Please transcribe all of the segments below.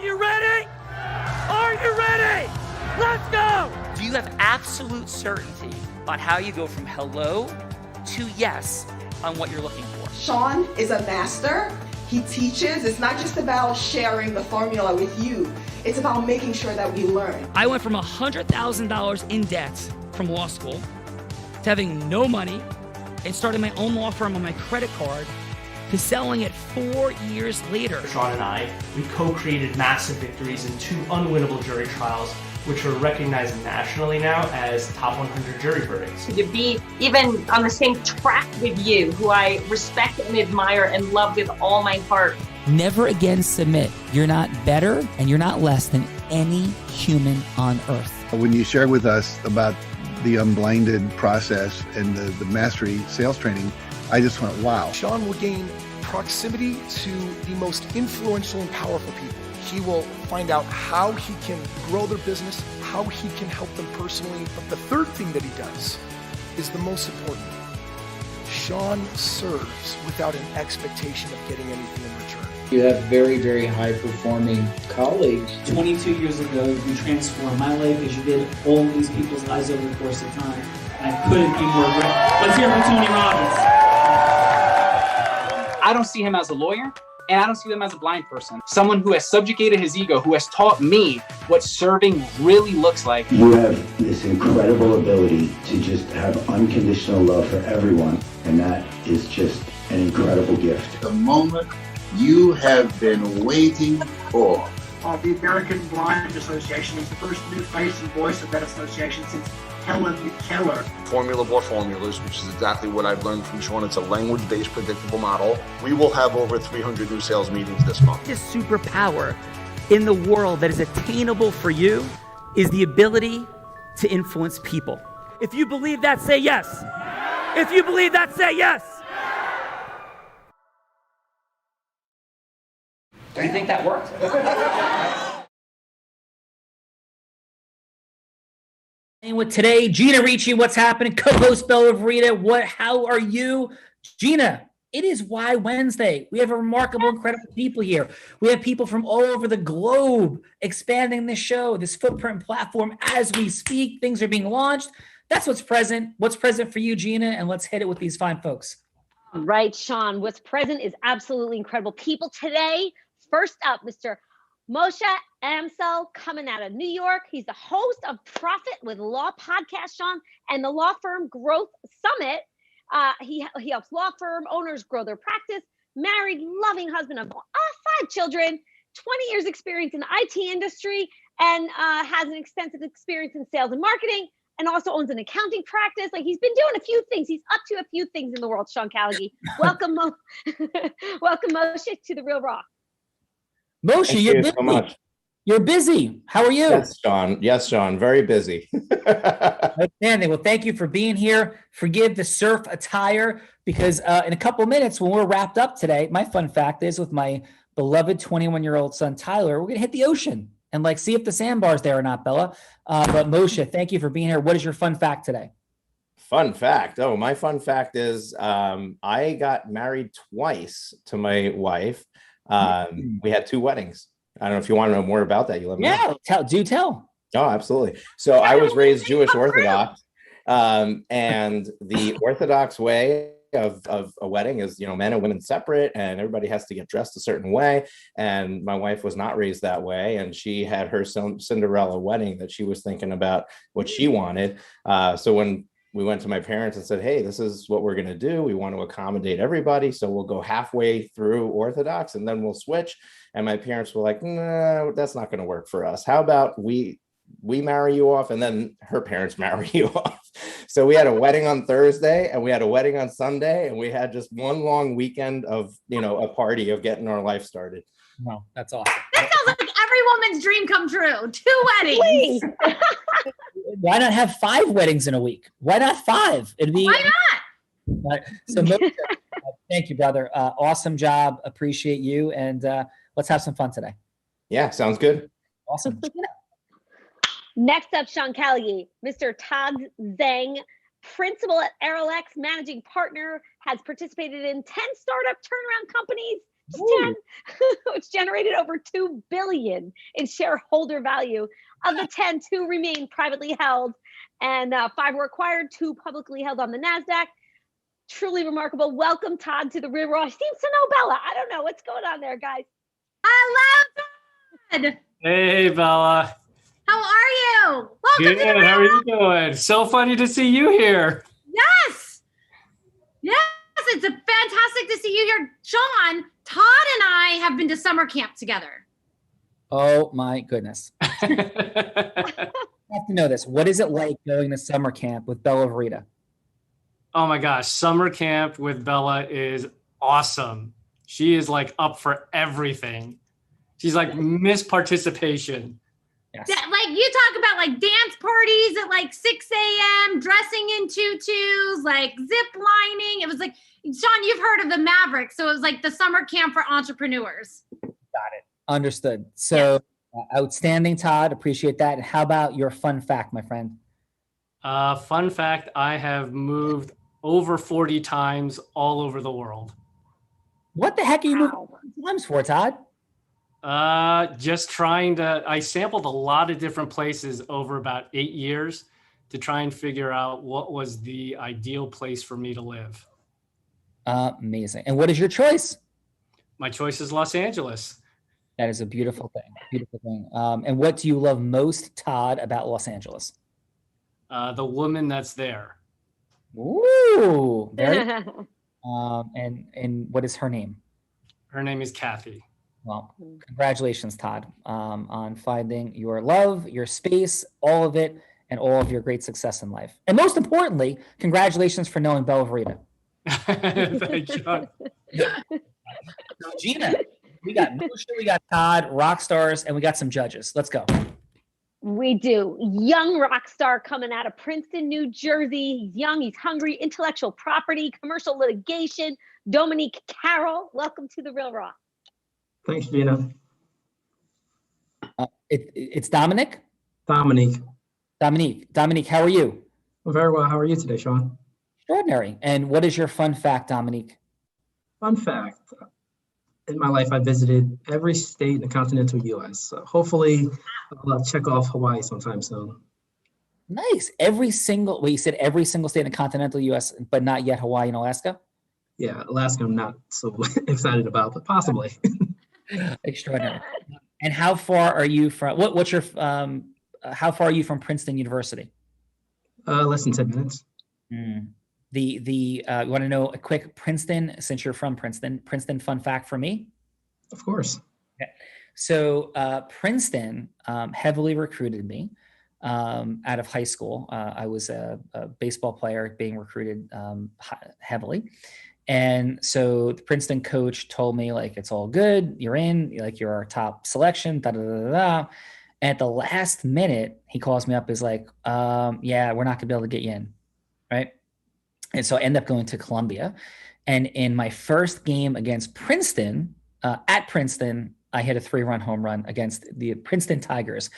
you ready? Are you ready? Let's go! Do you have absolute certainty on how you go from hello to yes on what you're looking for? Sean is a master. He teaches. It's not just about sharing the formula with you. It's about making sure that we learn. I went from $100,000 in debt from law school to having no money and starting my own law firm on my credit card to selling it 4 years later. Sean and I, we co-created massive victories in 2 unwinnable jury trials, which are recognized nationally now as top 100 jury verdicts. To be even on the same track with you, who I respect and admire and love with all my heart. Never again submit. You're not better and you're not less than any human on earth. When you shared with us about the Unblinded process and the mastery sales training, I just went, wow. Sean will gain proximity to the most influential and powerful people. He will find out how he can grow their business, how he can help them personally. But the third thing that he does is the most important. Sean serves without an expectation of getting anything in return. You have very, very high-performing colleagues. 22 years ago, you transformed my life as you did all of these people's lives over the course of time. And I couldn't be more grateful. Let's hear from Tony Robbins. I don't see him as a lawyer, and I don't see him as a blind person. Someone who has subjugated his ego, who has taught me what serving really looks like. You have this incredible ability to just have unconditional love for everyone, and that is just an incredible gift. The moment you have been waiting for. The American Blind Association is the first new face and voice of that association since Helen Keller. Formula for formulas, which is exactly what I've learned from Sean. It's a language-based predictable model. We will have over 300 new sales meetings this month. This superpower in the world that is attainable for you is the ability to influence people. If you believe that, say yes. If you believe that, say yes. Do you think that worked? And with today, Gina Ricci, what's happening? Co-host Bella Verita, how are you? Gina, it is Why Wednesday. We have a remarkable, incredible people here. We have people from all over the globe expanding this show, this footprint platform as we speak. Things are being launched. That's what's present. What's present for you, Gina? And let's hit it with these fine folks. Right, Sean. What's present is absolutely incredible people today. First up, Mr. Moshe Amsel, coming out of New York. He's the host of Profit with Law podcast, Sean, and the Law Firm Growth Summit. He helps law firm owners grow their practice. Married, loving husband of 5 children, 20 years experience in the IT industry, and has an extensive experience in sales and marketing, and also owns an accounting practice. Like, he's been doing a few things. He's up to a few things in the world, Sean Callagy. Welcome, welcome, Moshe, to The Real Raw. Moshe, you're busy. So much. You're busy. How are you? Yes, Sean. Very busy. Outstanding. Well, thank you for being here. Forgive the surf attire, because in a couple of minutes when we're wrapped up today, my fun fact is with my beloved 21-year-old son, Tyler, we're going to hit the ocean and see if the sandbar's there or not, Bella. But Moshe, thank you for being here. What is your fun fact today? Fun fact. Oh, my fun fact is I got married twice to my wife. We had 2 weddings. I don't know if you want to know more about that. You let me know. Do tell. Oh, absolutely. So I was raised Jewish Orthodox, and the Orthodox way of a wedding is, men and women separate, and everybody has to get dressed a certain way. And my wife was not raised that way, and she had her Cinderella wedding that she was thinking about what she wanted. So when we went to my parents and said, hey, this is what we're going to do. We want to accommodate everybody. So we'll go halfway through Orthodox and then we'll switch. And my parents were like, no, that's not going to work for us. How about we marry you off and then her parents marry you off? So we had a wedding on Thursday and we had a wedding on Sunday, and we had just one long weekend of, a party of getting our life started. Wow, that's awesome. That sounds like every woman's dream come true. 2 weddings. Why not have 5 weddings in a week? Why not 5? It'd be. Why not? So, thank you, brother. Awesome job. Appreciate you. And let's have some fun today. Yeah, sounds good. Awesome. Next up, Sean Callagy, Mr. Todd Zhang, principal at Aerolex, managing partner, has participated in 10 startup turnaround companies, which generated over $2 billion in shareholder value. Of the 10, 2 remain privately held, and 5 were acquired, 2 publicly held on the NASDAQ. Truly remarkable. Welcome, Todd, to the Real Raw. He seems to know Bella. I don't know what's going on there, guys. Hello, Todd. Hey, Bella. How are you? Welcome Good. to the Real How are Raw. you doing? So funny to see you here. Yes. Yes, it's fantastic to see you here. Sean, Todd and I have been to summer camp together. Oh my goodness. I have to know this. What is it like going to summer camp with Bella Verita? Oh my gosh, summer camp with Bella is awesome. She is like up for everything. She's like Miss Participation. Yes. Like you talk about like dance parties at like 6 a.m., dressing in tutus, like zip lining. It was like, Sean, you've heard of the Mavericks. So it was like the summer camp for entrepreneurs. Got it. Understood. So outstanding, Todd. Appreciate that. And how about your fun fact, my friend? Fun fact, I have moved over 40 times all over the world. What the heck are you moving times for, Todd? Just trying to, I sampled a lot of different places over about 8 years to try and figure out what was the ideal place for me to live. Amazing. And what is your choice? My choice is Los Angeles. That is a beautiful thing. Beautiful thing. And what do you love most, Todd, about Los Angeles? The woman that's there. Ooh. Very, and what is her name? Her name is Kathy. Well, congratulations, Todd, on finding your love, your space, all of it, and all of your great success in life. And most importantly, congratulations for knowing Bella Verita. Thank you. So, Gina, we got Moshe, we got Todd, rock stars, and we got some judges. Let's go. We do. Young rock star coming out of Princeton, New Jersey. He's young, he's hungry, intellectual property, commercial litigation. Dominique Carroll, welcome to the Real Raw. Thanks, Gina. It's Dominic? Dominique. Dominique, how are you? Well, very well. How are you today, Sean? Extraordinary. And what is your fun fact, Dominique? Fun fact. In my life, I visited every state in the continental U.S. So hopefully I'll check off Hawaii sometime soon. Nice. You said every single state in the continental U.S., but not yet Hawaii and Alaska? Yeah, Alaska I'm not so excited about, but possibly. Extraordinary. And how far are you from, what's your, how far are you from Princeton University? Less than 10 minutes. You want to know a quick Princeton, since you're from Princeton fun fact for me? Of course. Okay. So Princeton heavily recruited me out of high school. I was a baseball player being recruited heavily. And so the Princeton coach told me, like, it's all good. You're in, like, you're our top selection, da, da, da, da, da. And at the last minute, he calls me up, is like, yeah, we're not gonna be able to get you in, right? And so I end up going to Columbia. And in my first game against Princeton, at Princeton, I hit a 3-run home run against the Princeton Tigers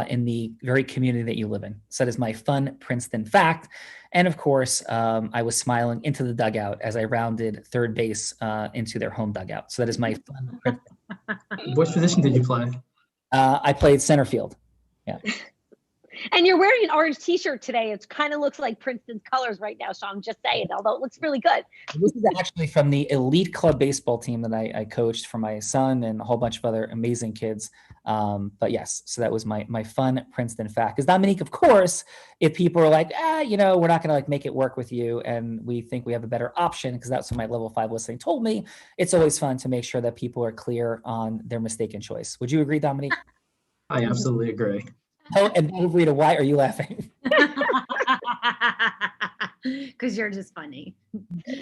in the very community that you live in. So that is my fun Princeton fact. And of course, I was smiling into the dugout as I rounded third base into their home dugout. So that is my fun Princeton. What position did you play? I played center field. Yeah. And you're wearing an orange t-shirt today. It kind of looks like Princeton's colors right now, so I'm just saying, although it looks really good. This is actually from the elite club baseball team that I coached for my son and a whole bunch of other amazing kids. But yes, so that was my fun Princeton fact. Because Dominique, of course, if people are like, we're not going to like make it work with you, and we think we have a better option, because that's what my level 5 listening told me, it's always fun to make sure that people are clear on their mistaken choice. Would you agree, Dominique? I absolutely agree. Oh, and Rita, why are you laughing? Because you're just funny.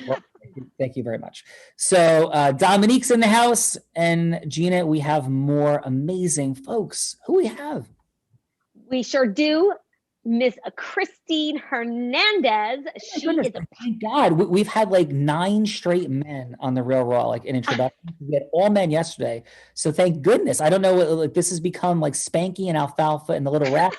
Well, thank you very much. So Dominique's in the house, and Gina, we have more amazing folks. Who we have? We sure do. Miss Christine Hernandez. She is a Thank God. We've had like 9 straight men on the Real Raw, like in introduction. We had all men yesterday. So thank goodness. I don't know, like this has become like Spanky and Alfalfa and the Little Raptor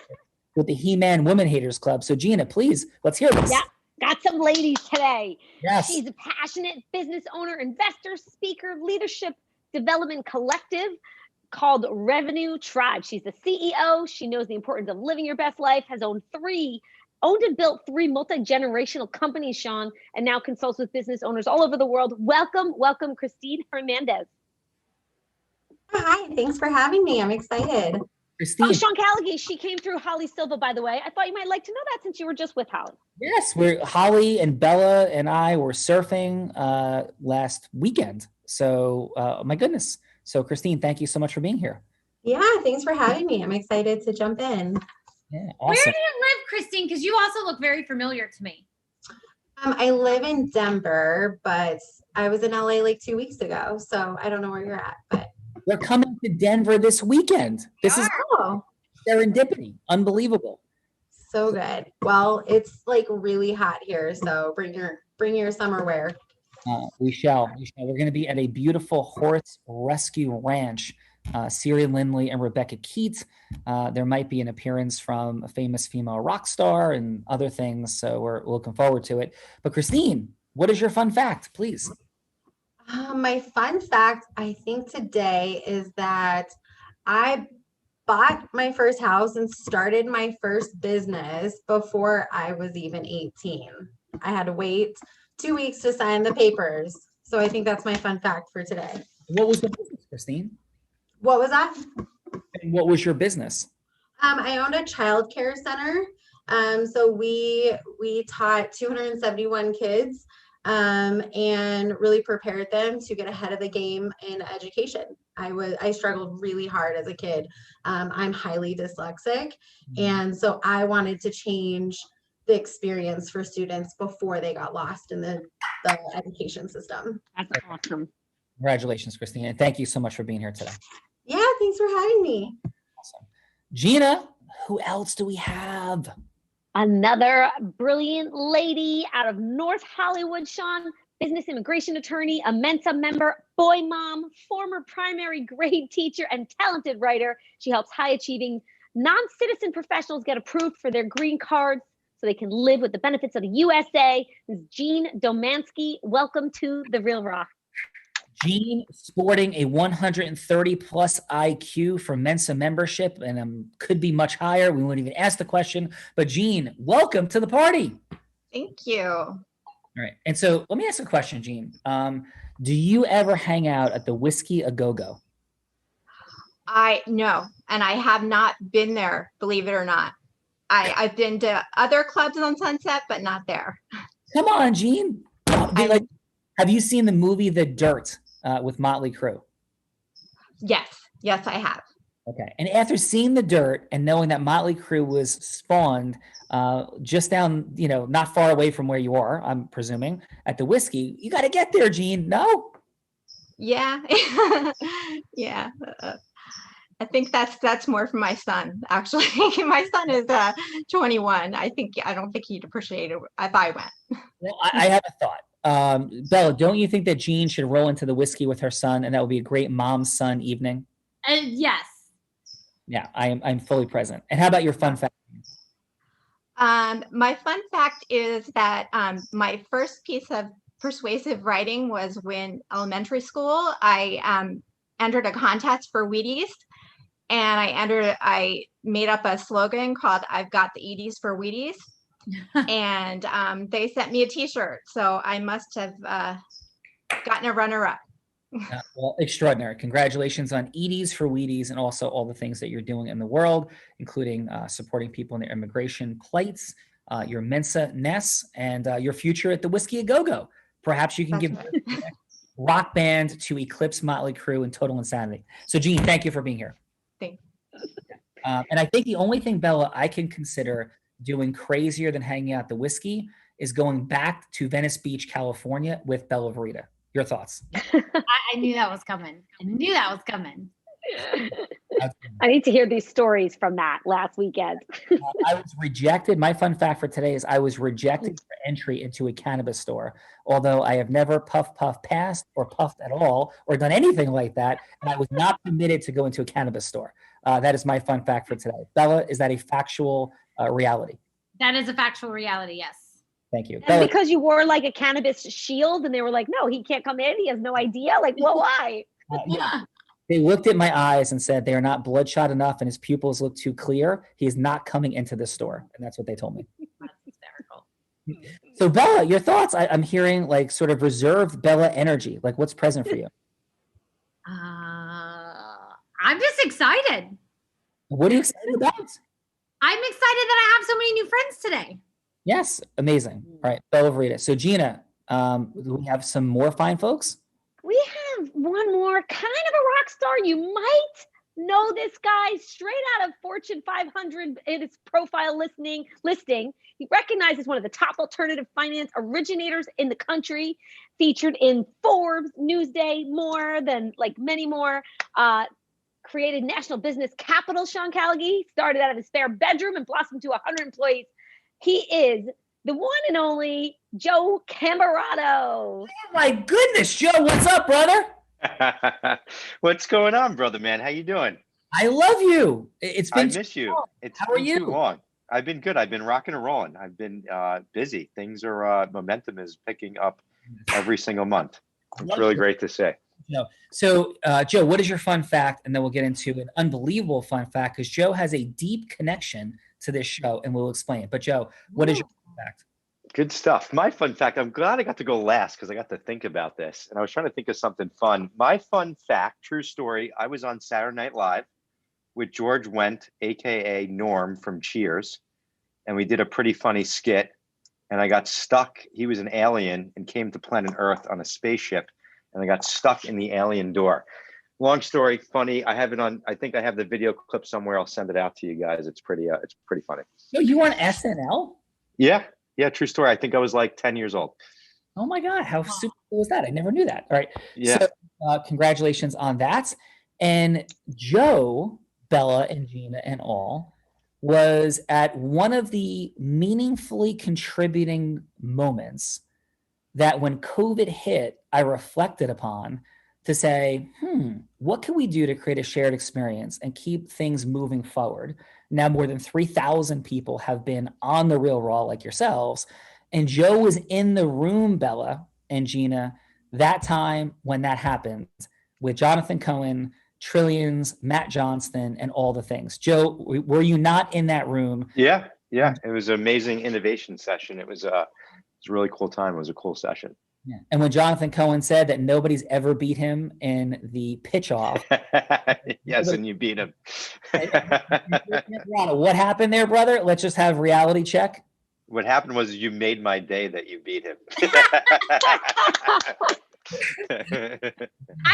with the He-Man Women Haters Club. So Gina, please, let's hear this. Yeah, got some ladies today. Yes. She's a passionate business owner, investor, speaker, leadership development collective called Revenue Tribe. She's the CEO. She knows the importance of living your best life, has owned and built 3 multi-generational companies, Sean, and now consults with business owners all over the world. Welcome, Christine Hernandez. Hi, thanks for having me. I'm excited. Christine. Oh, Sean Callaghan, she came through Holly Silva, by the way. I thought you might like to know that since you were just with Holly. Yes, Holly and Bella and I were surfing last weekend. So, my goodness. So, Christine, thank you so much for being here. Yeah, thanks for having me. I'm excited to jump in. Yeah, awesome. Where do you live, Christine? Because you also look very familiar to me. I live in Denver, but I was in LA like 2 weeks ago, so I don't know where you're at. But we're coming to Denver this weekend. This is serendipity. Unbelievable. So good. Well, it's like really hot here, so bring your summer wear. We shall. We're going to be at a beautiful horse rescue ranch. Siri Lindley and Rebecca Keat. There might be an appearance from a famous female rock star and other things, so we're looking forward to it. But Christine, what is your fun fact, please? My fun fact, I think today, is that I bought my first house and started my first business before I was even 18. I had to wait 2 weeks to sign the papers. So I think that's my fun fact for today. What was the business, Christine? What was that? And what was your business? I owned a child care center. So we taught 271 kids and really prepared them to get ahead of the game in education. I struggled really hard as a kid. I'm highly dyslexic. And so I wanted to change the experience for students before they got lost in the education system. That's awesome. Congratulations, Christine. And thank you so much for being here today. Yeah, thanks for having me. Awesome. Gina, who else do we have? Another brilliant lady out of North Hollywood, Sean, business immigration attorney, a Mensa member, boy mom, former primary grade teacher, and talented writer. She helps high-achieving non-citizen professionals get approved for their green cards so they can live with the benefits of the USA. This is Jean Domansky. Welcome to The Real Raw. Jean, sporting a 130 plus IQ for Mensa membership, and could be much higher. We wouldn't even ask the question, but Jean, welcome to the party. Thank you. All right. And so let me ask a question, Jean. Do you ever hang out at the Whiskey A Go-Go? No, and I have not been there, believe it or not. I've been to other clubs on Sunset, but not there. Come on, Jean. Have you seen the movie The Dirt with Motley Crue? Yes, I have. Okay. And after seeing The Dirt and knowing that Motley Crue was spawned just down, not far away from where you are, I'm presuming, at the Whiskey, you got to get there, Jean. No? Yeah. Yeah. I think that's more for my son, actually. My son is 21. I don't think he'd appreciate it if I went. Well, I have a thought. Bella, don't you think that Jean should roll into the Whiskey with her son, and that would be a great mom-son evening? Yes. Yeah, I'm fully present. And how about your fun fact? My fun fact is that my first piece of persuasive writing was when elementary school. I entered a contest for Wheaties, and I made up a slogan called "I've got the Edie's for Wheaties." And they sent me a t-shirt, so I must have gotten a runner-up. Well, extraordinary. Congratulations on Edie's for Wheaties and also all the things that you're doing in the world, including supporting people in their immigration plights, your Mensa-ness, and your future at the Whiskey A Go-Go. Perhaps you can give the rock band to eclipse Motley Crue and total insanity. So, Jean, thank you for being here. Thanks. And I think the only thing, Bella, I can consider doing crazier than hanging out at the Whiskey is going back to Venice Beach, California with Bella Verita. Your thoughts? I knew that was coming. I need to hear these stories from that last weekend. I was rejected. My fun fact for today is I was rejected for entry into a cannabis store, although I have never puff passed or puffed at all or done anything like that. And I was not permitted to go into a cannabis store. That is my fun fact for today. Bella, is that a factual reality? That is a factual reality, yes. Thank you. And because you wore like a cannabis shield and they were like, no, he can't come in. He has no idea. Like, well, why? Yeah. They looked at my eyes and said, they are not bloodshot enough and his pupils look too clear. He is not coming into the store. And that's what they told me. That's hysterical. So Bella, your thoughts? I'm hearing like sort of reserved Bella energy. Like what's present for you? I'm just excited. What are you excited about? I'm excited that I have so many new friends today. Yes, amazing. All right, Bella Verita. So Gina, do we have some more fine folks? We have one more kind of a rock star. You might know this guy straight out of Fortune 500 in its profile listing. He recognized as one of the top alternative finance originators in the country, featured in Forbes, Newsday, more than like many more. Created National Business Capital, Sean Callaghy, started out of his spare bedroom and blossomed to 100 employees. He is the one and only Joe Camerato. Oh my goodness, Joe, what's up, brother? What's going on, brother man? How you doing? I love you. It's been I miss you. long. It's How are been you? too long. I've been good. I've been rocking and rolling. I've been busy. Things are momentum is picking up every single month. It's really great to say. No. So, Joe, what is your fun fact? And then we'll get into an unbelievable fun fact because Joe has a deep connection to this show and we'll explain it. But Joe, what is your fun fact? Good stuff. My fun fact, I'm glad I got to go last because I got to think about this. And I was trying to think of something fun. My fun fact, true story, I was on Saturday Night Live with George Wendt, AKA Norm from Cheers. And we did a pretty funny skit. And I got stuck. He was an alien and came to planet Earth on a spaceship. And I got stuck in the alien door. Long story, funny. I have it on. I think I have the video clip somewhere. I'll send it out to you guys. It's pretty funny. No, you were on SNL? Yeah, true story. I think I was like 10 years old. Oh my God, how super cool was that? I never knew that. All right. Yeah. So, congratulations on that. And Joe, Bella, and Gina, and all was at one of the meaningfully contributing moments that when COVID hit, I reflected upon to say, what can we do to create a shared experience and keep things moving forward? Now more than 3,000 people have been on The Real Raw like yourselves. And Joe was in the room, Bella and Gina, that time when that happened with Jonathan Cohen, Trillions, Matt Johnston, and all the things. Joe, were you not in that room? Yeah. It was an amazing innovation session. It was a really cool time. It was a cool session. Yeah. And when Jonathan Cohen said that nobody's ever beat him in the pitch off. Yes, and you beat him. What happened there, brother? Let's just have reality check. What happened was you made my day that you beat him. I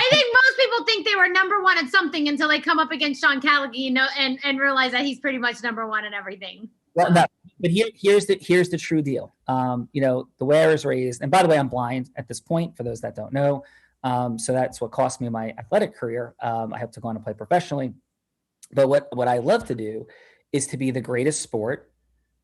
think most people think they were number one at something until they come up against Sean Callaghy, and realize that he's pretty much number one at everything. Well, no, but here's the true deal. The way I was raised, and by the way, I'm blind at this point, for those that don't know. So that's what cost me my athletic career. I hope to go on to play professionally. But what I love to do is to be the greatest sport,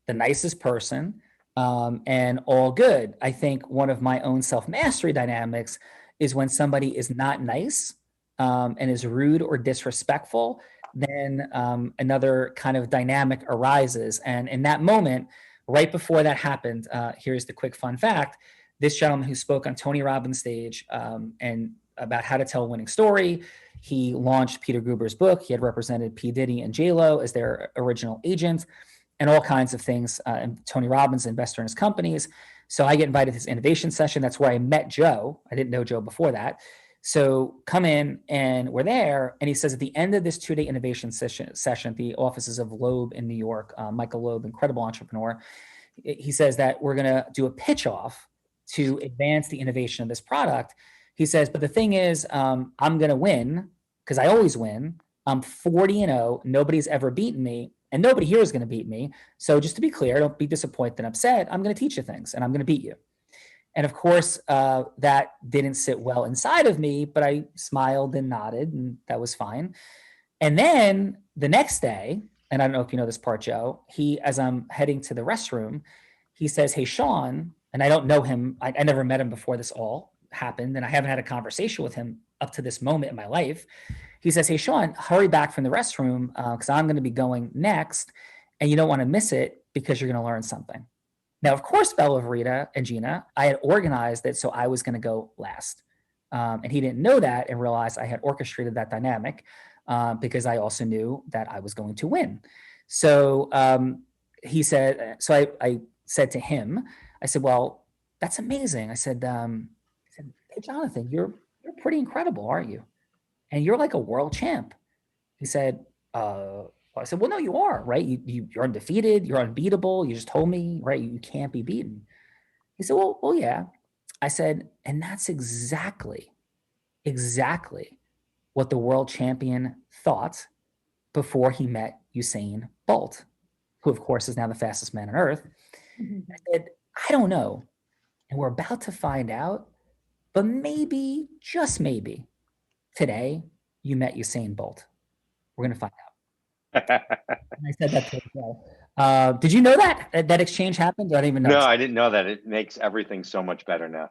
the nicest person, and all good. I think one of my own self-mastery dynamics is when somebody is not nice and is rude or disrespectful, then another kind of dynamic arises. And in that moment, right before that happened, here's the quick fun fact. This gentleman who spoke on Tony Robbins' stage and about how to tell a winning story, he launched Peter Guber's book. He had represented P. Diddy and J-Lo as their original agent and all kinds of things. And Tony Robbins, investor in his companies. So I get invited to this innovation session. That's where I met Joe. I didn't know Joe before that. So come in and we're there. And he says at the end of this 2-day innovation session at the offices of Loeb in New York, Michael Loeb, incredible entrepreneur. He says that we're going to do a pitch off to advance the innovation of this product. He says, but the thing is, I'm going to win because I always win. I'm 40-0. Nobody's ever beaten me. And nobody here is going to beat me. So just to be clear, don't be disappointed and upset. I'm going to teach you things and I'm going to beat you. And of course, that didn't sit well inside of me, but I smiled and nodded and that was fine. And then the next day, and I don't know if you know this part, Joe, as I'm heading to the restroom, he says, hey, Sean, and I don't know him. I never met him before this all happened. And I haven't had a conversation with him up to this moment in my life. He says, hey, Sean, hurry back from the restroom because I'm going to be going next and you don't want to miss it because you're going to learn something. Now, of course, Bella, Verita, and Gina, I had organized it so I was going to go last. And he didn't know that and realized I had orchestrated that dynamic because I also knew that I was going to win. So he said, I said to him, I said, well, that's amazing. I said, hey, Jonathan, you're pretty incredible, aren't you? And you're like a world champ. He said, I said, well, no, you are, right? You're undefeated. You're unbeatable. You just told me, right? You can't be beaten. He said, well, yeah. I said, and that's exactly what the world champion thought before he met Usain Bolt, who, of course, is now the fastest man on earth. I said, I don't know. And we're about to find out, but maybe, just maybe, today you met Usain Bolt. We're going to find out. And I said that to him. Did you know that exchange happened? I don't even know. No, I didn't know that. It makes everything so much better now.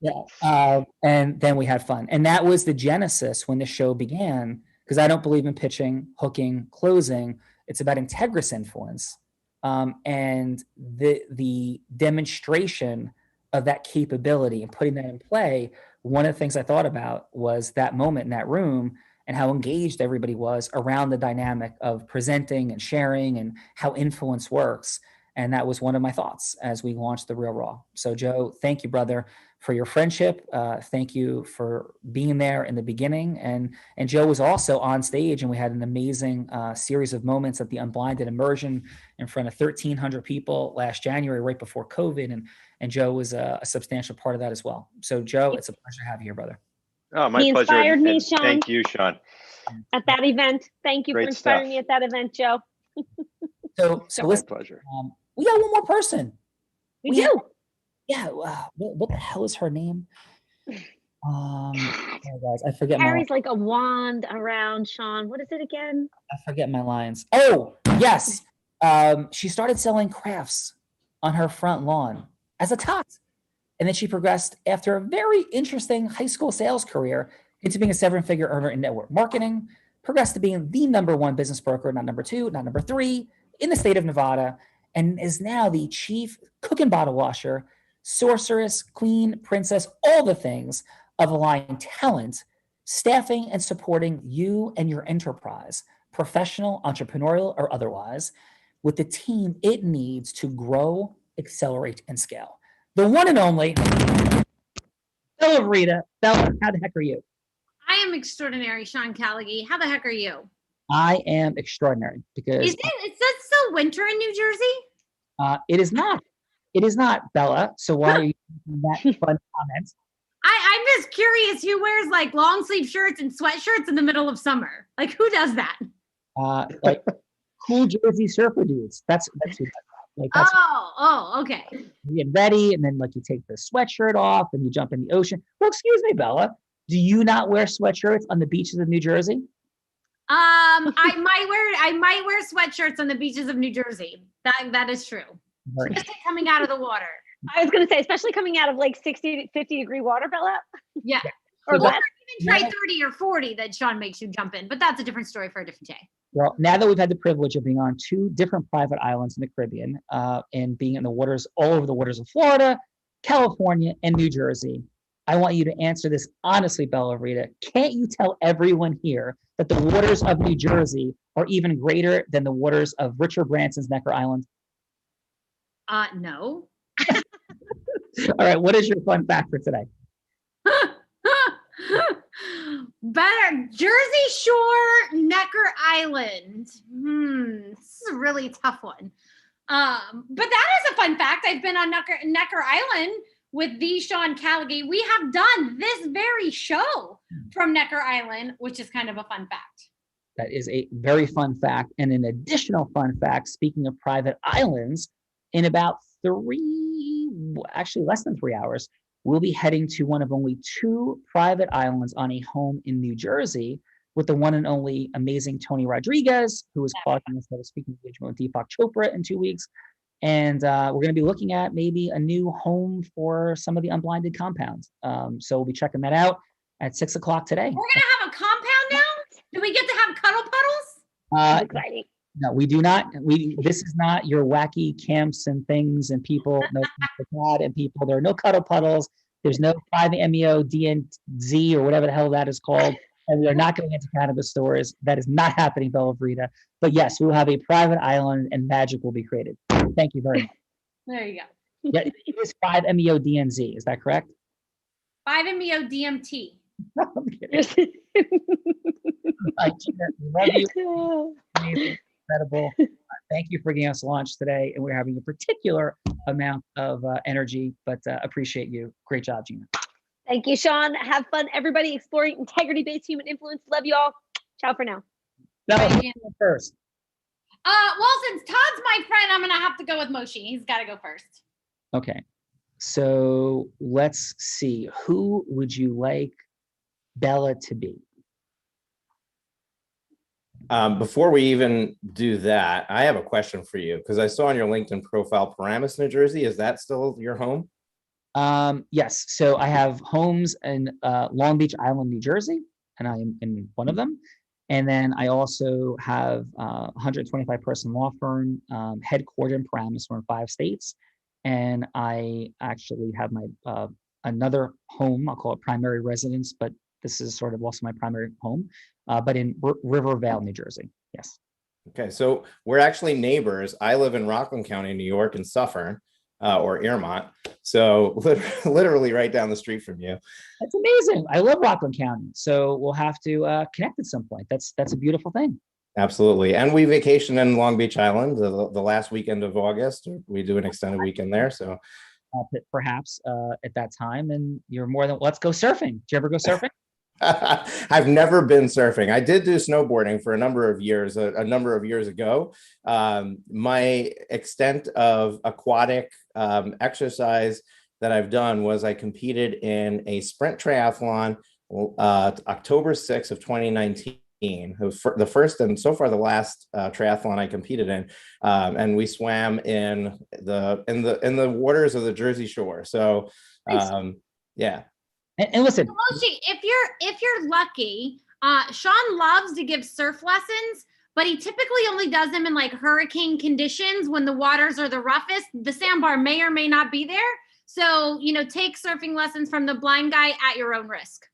Yeah. And then we had fun. And that was the genesis when the show began, because I don't believe in pitching, hooking, closing. It's about integrous influence. And the demonstration of that capability and putting that in play, one of the things I thought about was that moment in that room and how engaged everybody was around the dynamic of presenting and sharing and how influence works. And that was one of my thoughts as we launched The Real Raw. So Joe, thank you, brother, for your friendship. Thank you for being there in the beginning. And Joe was also on stage, and we had an amazing series of moments at the Unblinded immersion in front of 1,300 people last January, right before COVID. And Joe was a substantial part of that as well. So Joe, it's a pleasure to have you here, brother. Oh, my He pleasure. inspired me, Sean. Thank you, Sean. At that event. Thank you Great for inspiring stuff. me at that event, Joe. So listen, my pleasure. We got one more person. We do. What the hell is her name? Oh, guys, I forget Carries like a wand around, Sean. What is it again? I forget my lines. Oh, yes. She started selling crafts on her front lawn as a tot. And then she progressed after a very interesting high school sales career into being a seven-figure earner in network marketing, progressed to being the #1 business broker, not number 2, not number 3, in the state of Nevada, and is now the chief cook and bottle washer, sorceress, queen, princess, all the things of Align Talent, staffing and supporting you and your enterprise, professional, entrepreneurial, or otherwise, with the team it needs to grow, accelerate, and scale. The one and only Bella Rita. Bella, how the heck are you? I am extraordinary, Sean Callaghy. How the heck are you? I am extraordinary because Is that still winter in New Jersey? it is not. It is not, Bella. So why are you making that fun comment? I'm just curious who wears like long sleeve shirts and sweatshirts in the middle of summer. Like who does that? Like cool Jersey surfer dudes. That's who does that. Like that's Okay. you get ready and then like you take the sweatshirt off and you jump in the ocean. Well, excuse me, Bella. Do you not wear sweatshirts on the beaches of New Jersey? I might wear sweatshirts on the beaches of New Jersey. That is true. Especially coming out of the water. I was going to say, especially coming out of like 60 to 50 degree water, Bella. Yeah. Or Or less. even try 30 or 40 that Sean makes you jump in, but that's a different story for a different day. Well, now that we've had the privilege of being on 2 different private islands in the Caribbean and being in the waters, all over the waters of Florida, California, and New Jersey, I want you to answer this honestly, Bella Rita. Can't you tell everyone here that the waters of New Jersey are even greater than the waters of Richard Branson's Necker Island? No. All right, what is your fun fact for today? Better Jersey Shore, Necker Island. This is a really tough one. But that is a fun fact. I've been on Necker Island with the Sean Callaghy. We have done this very show from Necker Island, which is kind of a fun fact. That is a very fun fact. And an additional fun fact, speaking of private islands, in about less than 3 hours, we'll be heading to one of only 2 private islands on a home in New Jersey with the one and only amazing Tony Rodriguez, who is qualifying us for a speaking engagement with Deepak Chopra in 2 weeks. And we're going to be looking at maybe a new home for some of the Unblinded compounds. So we'll be checking that out at 6 o'clock today. We're going to have a compound now? Do we get to have cuddle puddles? Exciting. No, we do not. This is not your wacky camps and things and people. No, God and people. There are no cuddle puddles. There's no 5-MeO DNZ or whatever the hell that is called. And we are not going into cannabis stores. That is not happening, Bella Verita. But yes, we will have a private island and magic will be created. Thank you very much. There you go. Yeah, it is 5-MeO DNZ. Is that correct? 5-MeO DMT. I'm kidding. I love you. Amazing, incredible. Thank you for giving us lunch today. And we're having a particular amount of energy, but appreciate you. Great job, Gina. Thank you, Sean. Have fun, everybody, exploring integrity-based human influence. Love you all. Ciao for now. First. Well, since Todd's my friend, I'm gonna have to go with Moshi. He's got to go first. Okay. So let's see. Who would you like Bella to be? Before we even do that, I have a question for you because I saw on your LinkedIn profile, Paramus, New Jersey. Is that still your home? Yes. So I have homes in Long Beach Island, New Jersey, and I am in one of them. And then I also have a 125-person law firm headquartered in Paramus. We're in 5 states. And I actually have my another home. I'll call it primary residence, but this is sort of also my primary home, but in Rivervale, New Jersey. Yes. Okay, so we're actually neighbors. I live in Rockland County, New York, in Suffern, or Earmont. So literally right down the street from you. That's amazing. I love Rockland County. So we'll have to connect at some point. That's a beautiful thing. Absolutely. And we vacation in Long Beach Island the last weekend of August. We do an extended weekend there. So perhaps at that time, and you're more than, let's go surfing. Did you ever go surfing? I've never been surfing. I did do snowboarding for a number of years, a number of years ago. My extent of aquatic exercise that I've done was I competed in a sprint triathlon October 6th of 2019. It was the first and so far the last triathlon I competed in, and we swam in the waters of the Jersey Shore. So, yeah. And listen, Moshi, if you're lucky, Sean loves to give surf lessons, but he typically only does them in like hurricane conditions when the waters are the roughest. The sandbar may or may not be there. So, take surfing lessons from the blind guy at your own risk.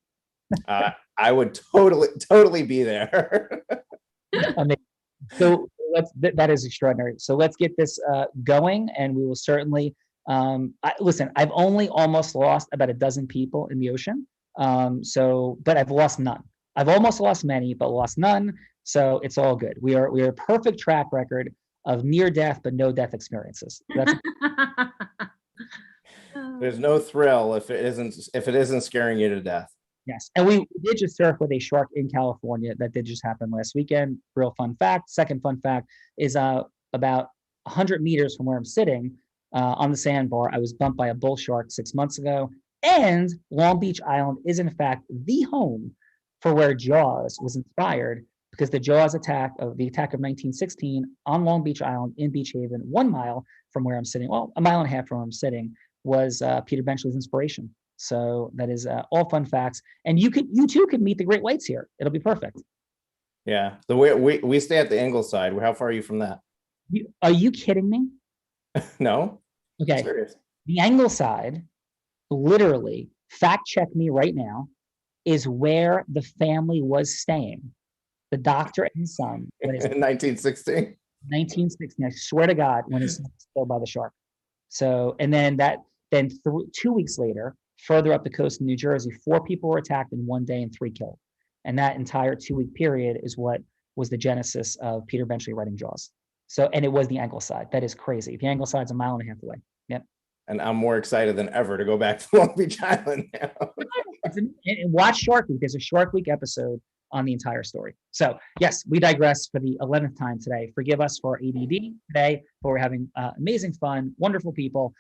I would totally be there. So that is extraordinary. So let's get this going, and we will certainly. Listen, I've only almost lost about a dozen people in the ocean. But I've lost none. I've almost lost many, but lost none. So it's all good. We are a perfect track record of near death, but no death experiences. That's There's no thrill if it isn't scaring you to death. Yes. And we did just surf with a shark in California. That did just happen last weekend. Real fun fact. Second fun fact is about 100 meters from where I'm sitting on the sandbar, I was bumped by a bull shark 6 months ago. And Long Beach Island is in fact the home for where Jaws was inspired, because the Jaws attack of 1916 on Long Beach Island in Beach Haven, 1 mile from where I'm sitting, well, a mile and a half from where I'm sitting, was Peter Benchley's inspiration. So that is all fun facts. And you too could meet the great whites here. It'll be perfect. Yeah. The way we stay at the Ingleside. How far are you from that? Are you kidding me? No. Okay. I'm serious. The Ingleside, literally, fact check me right now, is where the family was staying. The doctor and son. In 1916? 1916. I swear to God, when his son was killed by the shark. So, and then 2 weeks later, further up the coast in New Jersey, 4 people were attacked in 1 day and 3 killed. And that entire 2-week period is what was the genesis of Peter Benchley writing Jaws. So, and it was the Ingleside. That is crazy. The Ingleside's a mile and a half away. Yep. And I'm more excited than ever to go back to Long Beach Island now. And watch Shark Week. There's a Shark Week episode on the entire story. So yes, we digress for the 11th time today. Forgive us for our ADD today, but we're having amazing fun, wonderful people.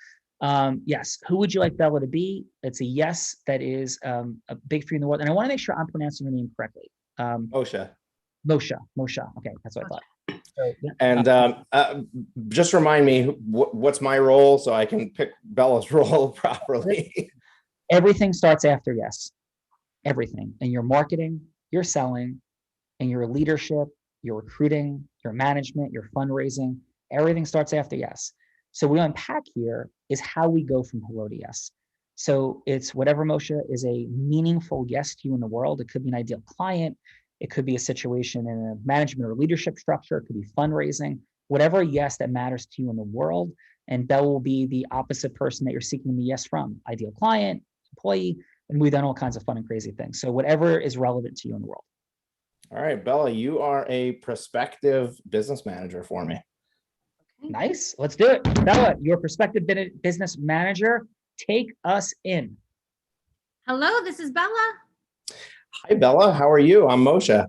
Yes. Who would you like Bella to be? It's a yes. That is a big for you in the world. And I want to make sure I'm pronouncing her name correctly. Moshe. Okay. That's what I thought. So, yeah. And just remind me what's my role so I can pick Bella's role properly. Everything starts after yes. Everything. And your marketing, your selling, and your leadership, your recruiting, your management, your fundraising, everything starts after yes. So what we unpack here is how we go from hello to yes. So it's whatever, Moshe, is a meaningful yes to you in the world. It could be an ideal client. It could be a situation in a management or leadership structure. It could be fundraising, whatever yes that matters to you in the world. And Bella will be the opposite person that you're seeking the yes from, ideal client, employee, and we've done all kinds of fun and crazy things. So whatever is relevant to you in the world. All right, Bella, you are a prospective business manager for me. Nice. Let's do it. Bella, your prospective business manager, take us in. Hello, this is Bella. Hi, Bella. How are you? I'm Moshe.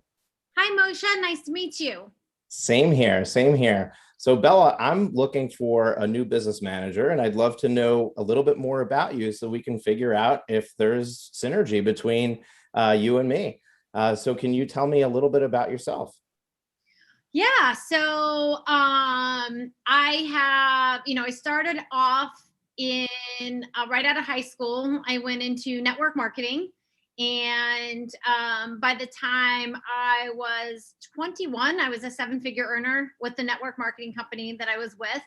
Hi, Moshe. Nice to meet you. Same here. Same here. So, Bella, I'm looking for a new business manager, and I'd love to know a little bit more about you so we can figure out if there's synergy between you and me. So can you tell me a little bit about yourself? Yeah, so I started off in right out of high school. I went into network marketing, and by the time I was 21, I was a 7-figure earner with the network marketing company that I was with.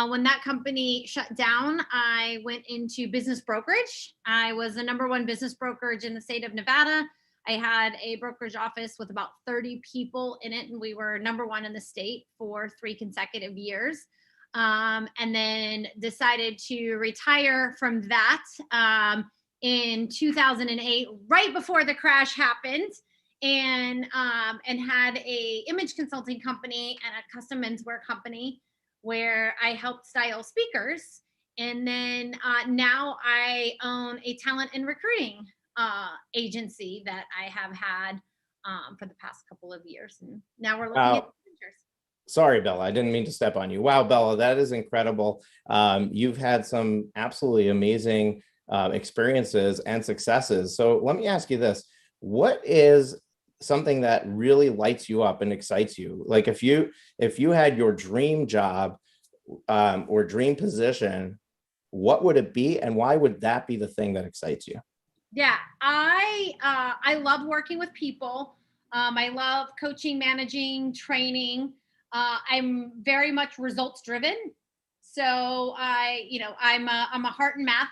When that company shut down, I went into business brokerage. I was the #1 business brokerage in the state of Nevada. I had a brokerage office with about 30 people in it, and we were #1 in the state for 3 consecutive years. And then decided to retire from that in 2008, right before the crash happened, and had a image consulting company and a custom menswear company where I helped style speakers. And then now I own a talent and recruiting agency that I have had for the past couple of years. And now we're looking at managers. Sorry, Bella, I didn't mean to step on you. Wow, Bella, that is incredible. You've had some absolutely amazing experiences and successes. So let me ask you this. What is something that really lights you up and excites you? Like if you had your dream job or dream position, what would it be, and why would that be the thing that excites you? Yeah, I love working with people. I love coaching, managing, training. I'm very much results driven. So I'm a heart and math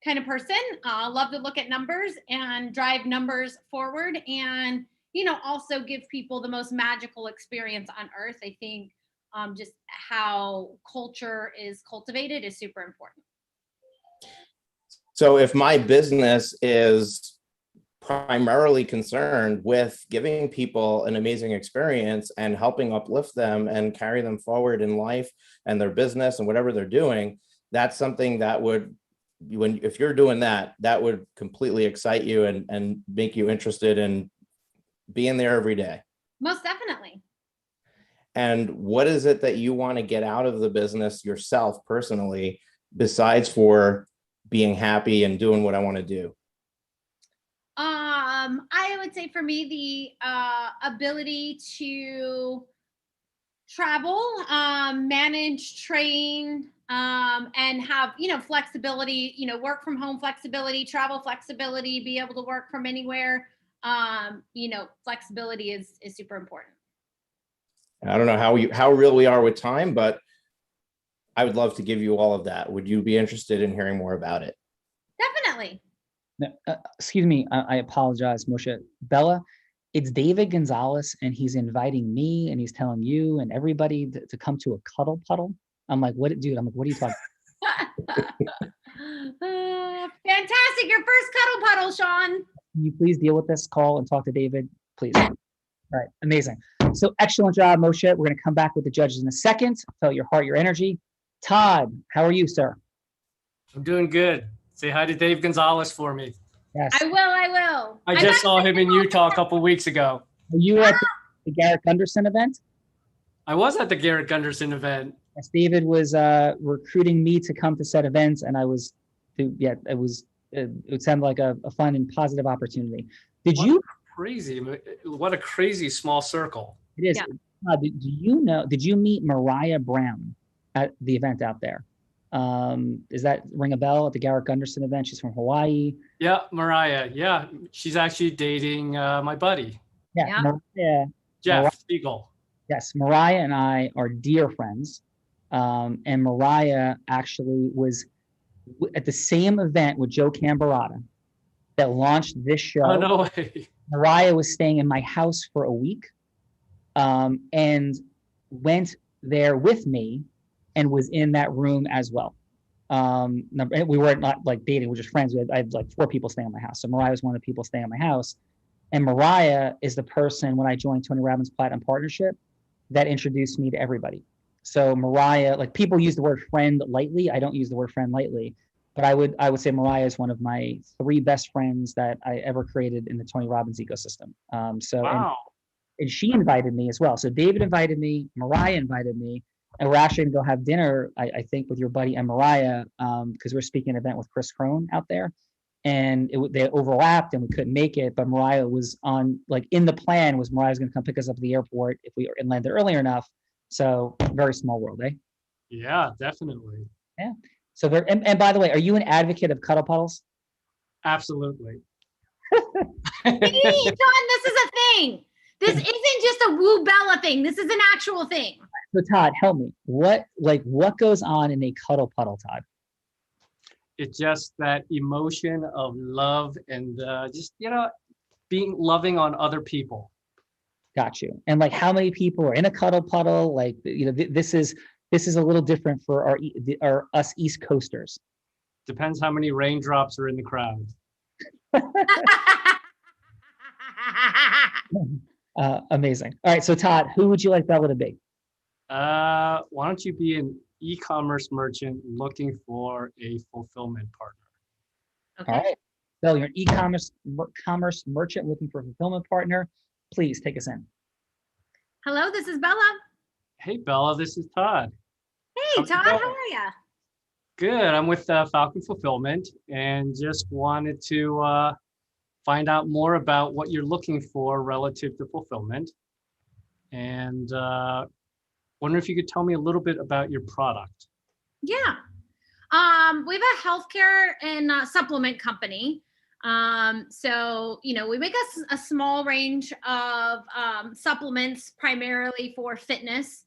kind of person. Love to look at numbers and drive numbers forward, and also give people the most magical experience on earth. I think just how culture is cultivated is super important. So if my business is primarily concerned with giving people an amazing experience and helping uplift them and carry them forward in life and their business and whatever they're doing, that's something that would, if you're doing that, that would completely excite you and make you interested in being there every day. Most definitely. And what is it that you want to get out of the business yourself personally, besides for being happy and doing what I want to do? I would say for me, the ability to travel, manage, train, and have, flexibility, work from home flexibility, travel flexibility, be able to work from anywhere. Flexibility is super important. I don't know how real we are with time, but I would love to give you all of that. Would you be interested in hearing more about it? Definitely. Excuse me, I apologize, Moshe. Bella, it's David Gonzalez, and he's inviting me, and he's telling you and everybody to come to a cuddle puddle. I'm like, what, dude? I'm like, what are you talking about? Fantastic. Your first cuddle puddle, Sean. Can you please deal with this call and talk to David, please? All right, amazing. So excellent job, Moshe. We're going to come back with the judges in a second. Felt your heart, your energy. Todd, how are you, sir? I'm doing good. Say hi to Dave Gonzalez for me. Yes. I will. I just saw him in Utah a couple weeks ago. Were you at the Garrett Gunderson event? I was at the Garrett Gunderson event. Yes, David was recruiting me to come to said events, and it sounded like a fun and positive opportunity. What a crazy small circle. It is. Yeah. Did you meet Mariah Brown at the event out there? Does that ring a bell at the Garrett Gunderson event? She's from Hawaii. Yeah, Mariah. Yeah, she's actually dating my buddy. Yeah. Mariah, Jeff Spiegel. Yes, Mariah and I are dear friends. And Mariah actually was at the same event with Joe Camberata that launched this show. Oh, no way. Mariah was staying in my house for a week, and went there with me and was in that room as well. We were not like dating, we were just friends. I had like 4 people staying in my house. So Mariah was one of the people staying in my house. And Mariah is the person, when I joined Tony Robbins Platinum Partnership, that introduced me to everybody. So Mariah, like, people use the word friend lightly. I don't use the word friend lightly, but I would say Mariah is one of my 3 best friends that I ever created in the Tony Robbins ecosystem. Wow. And she invited me as well. So David invited me, Mariah invited me, and we're actually gonna go have dinner, I think, with your buddy and Mariah, because we're speaking at an event with Chris Crone out there. And they overlapped and we couldn't make it, but Mariah was on, like, in the plan was Mariah's gonna come pick us up at the airport if we landed early enough. So very small world, eh? Yeah, definitely. Yeah. So and by the way, are you an advocate of cuddle puddles? Absolutely. See, John, this is a thing. This isn't just a woo Bella thing. This is an actual thing. So Todd, help me. What goes on in a cuddle puddle, Todd? It's just that emotion of love and just, being loving on other people. Got you. And like, how many people are in a cuddle puddle? Like, this is a little different for our us East Coasters. Depends how many raindrops are in the crowd. Amazing. All right. So Todd, who would you like Bella to be? Why don't you be an e-commerce merchant looking for a fulfillment partner? Okay. All right. Bella, you're an e-commerce merchant looking for a fulfillment partner. Please take us in. Hello, this is Bella. Hey, Bella, this is Todd. Hey, Todd, how are you? Good. I'm with Falcon Fulfillment and just wanted to find out more about what you're looking for relative to fulfillment. And wonder if you could tell me a little bit about your product. Yeah. We have a healthcare and supplement company. So, we make a small range of supplements primarily for fitness.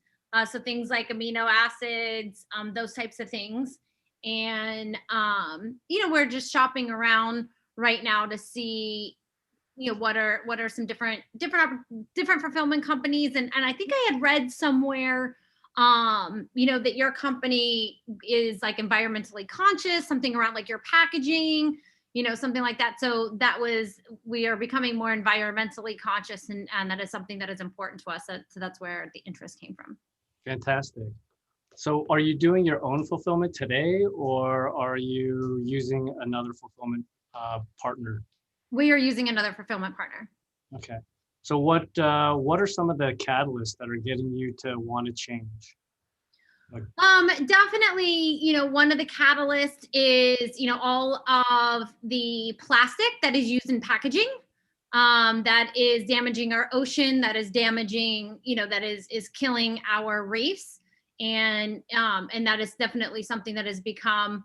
So things like amino acids, those types of things. And, we're just shopping around right now to see, what are some different fulfillment companies. And I think I had read somewhere, that your company is like environmentally conscious, something around like your packaging, something like that. So we are becoming more environmentally conscious, and that is something that is important to us. So that's where the interest came from. Fantastic. So are you doing your own fulfillment today, or are you using another fulfillment partner? We are using another fulfillment partner. Okay. So what are some of the catalysts that are getting you to want to change? Definitely, one of the catalysts is, all of the plastic that is used in packaging, that is damaging our ocean, that is damaging, that is killing our reefs. And that is definitely something that has become,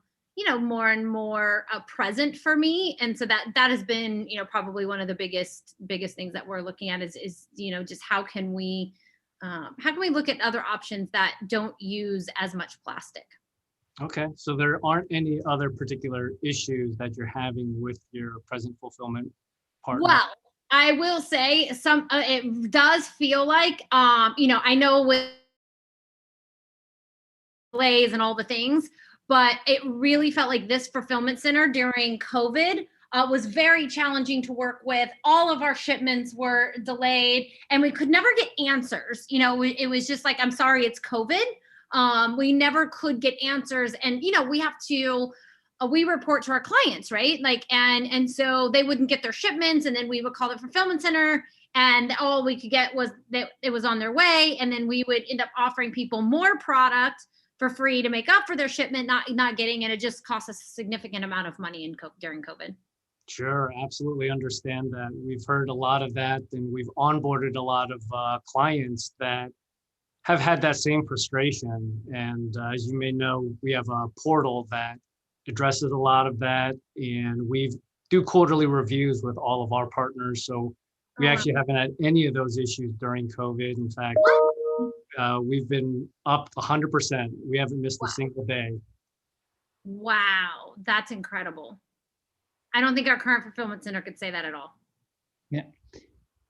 more and more present for me. And so that has been, probably one of the biggest things that we're looking at is just how can we look at other options that don't use as much plastic? Okay, so there aren't any other particular issues that you're having with your present fulfillment partner? Well, I will say it does feel like, I know with delays and all the things, but it really felt like this fulfillment center during COVID was very challenging to work with. All of our shipments were delayed and we could never get answers. It was just like, I'm sorry, it's COVID. We never could get answers. And, we have to, we report to our clients, right? Like, and so they wouldn't get their shipments, and then we would call the fulfillment center, and all we could get was that it was on their way. And then we would end up offering people more product for free to make up for their shipment, not getting it. It just cost us a significant amount of money during COVID. Sure, absolutely understand that. We've heard a lot of that, and we've onboarded a lot of clients that have had that same frustration. And as you may know, we have a portal that addresses a lot of that, and we do quarterly reviews with all of our partners. So we actually haven't had any of those issues during COVID. In fact, we've been up 100%. We haven't missed a single day. Wow, that's incredible. I don't think our current fulfillment center could say that at all. Yeah.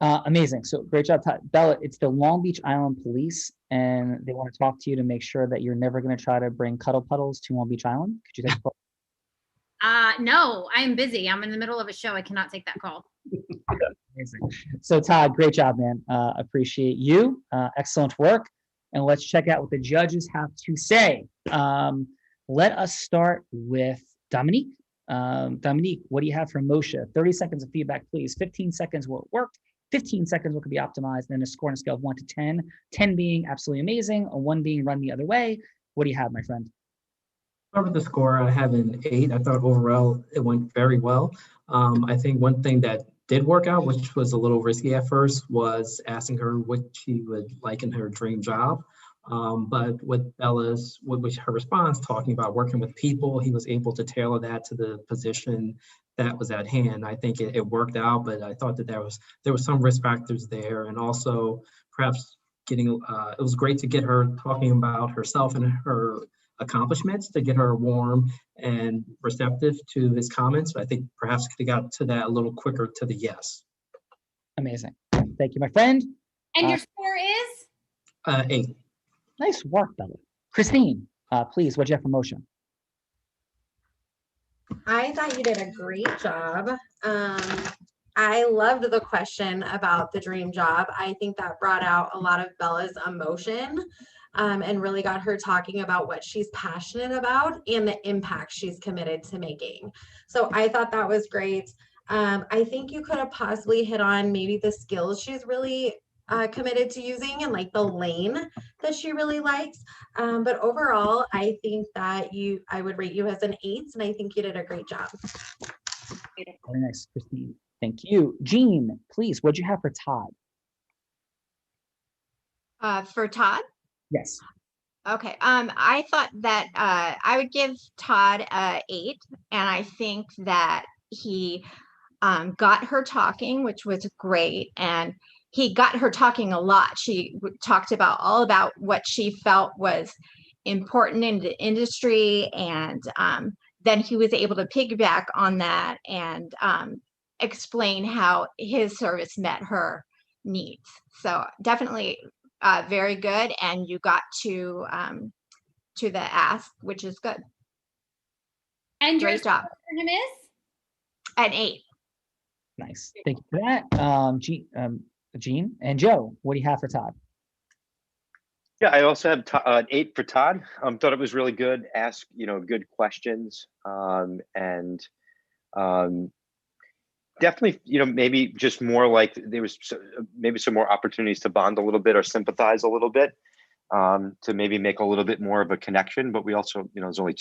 Amazing. So great job, Todd. Bella, it's the Long Beach Island Police, and they want to talk to you to make sure that you're never going to try to bring cuddle puddles to Long Beach Island. Could you take the call? No, I'm busy. I'm in the middle of a show. I cannot take that call. Amazing. So Todd, great job, man. Appreciate you. Excellent work. And let's check out what the judges have to say. Let us start with Dominique. Dominique, what do you have for Moshe? 30 seconds of feedback, please. 15 seconds what worked, 15 seconds what could be optimized, and then a score on a scale of 1 to 10. 10 being absolutely amazing, a 1 being run the other way. What do you have, my friend? Start with the score. I have an 8. I thought overall it went very well. I think one thing that did work out, which was a little risky at first, was asking her what she would like in her dream job. But with Bella's, with her response, talking about working with people, he was able to tailor that to the position that was at hand. I think it worked out, but I thought that there was some risk factors there, and also perhaps getting. It was great to get her talking about herself and her accomplishments to get her warm and receptive to his comments. But I think perhaps could have got to that a little quicker to the yes. Amazing. Thank you, my friend. And your score is? 8. Nice work, Bella. Christine, please, what'd you have for Moshe? I thought you did a great job. I loved the question about the dream job. I think that brought out a lot of Bella's emotion and really got her talking about what she's passionate about and the impact she's committed to making. So I thought that was great. I think you could have possibly hit on maybe the skills she's really committed to using and like the lane that she really likes. But overall, I think that I would rate you as an 8, and I think you did a great job. Very nice, Christine. Thank you. Jean, please, what'd you have for Todd? For Todd? Yes. Okay. I thought that I would give Todd 8, and I think that he got her talking, which was great, and he got her talking a lot. She talked about all about what she felt was important in the industry, and then he was able to piggyback on that and explain how his service met her needs. So definitely very good, and you got to the ask, which is good. And great job. For him is an 8. Nice. Thank you for that. Jean and Joe, what do you have for Todd? Yeah, I also have an 8 for Todd. Thought it was really good. Asked, good questions, and definitely, maybe just more like there was maybe some more opportunities to bond a little bit or sympathize a little bit, to maybe make a little bit more of a connection. But we also, it's only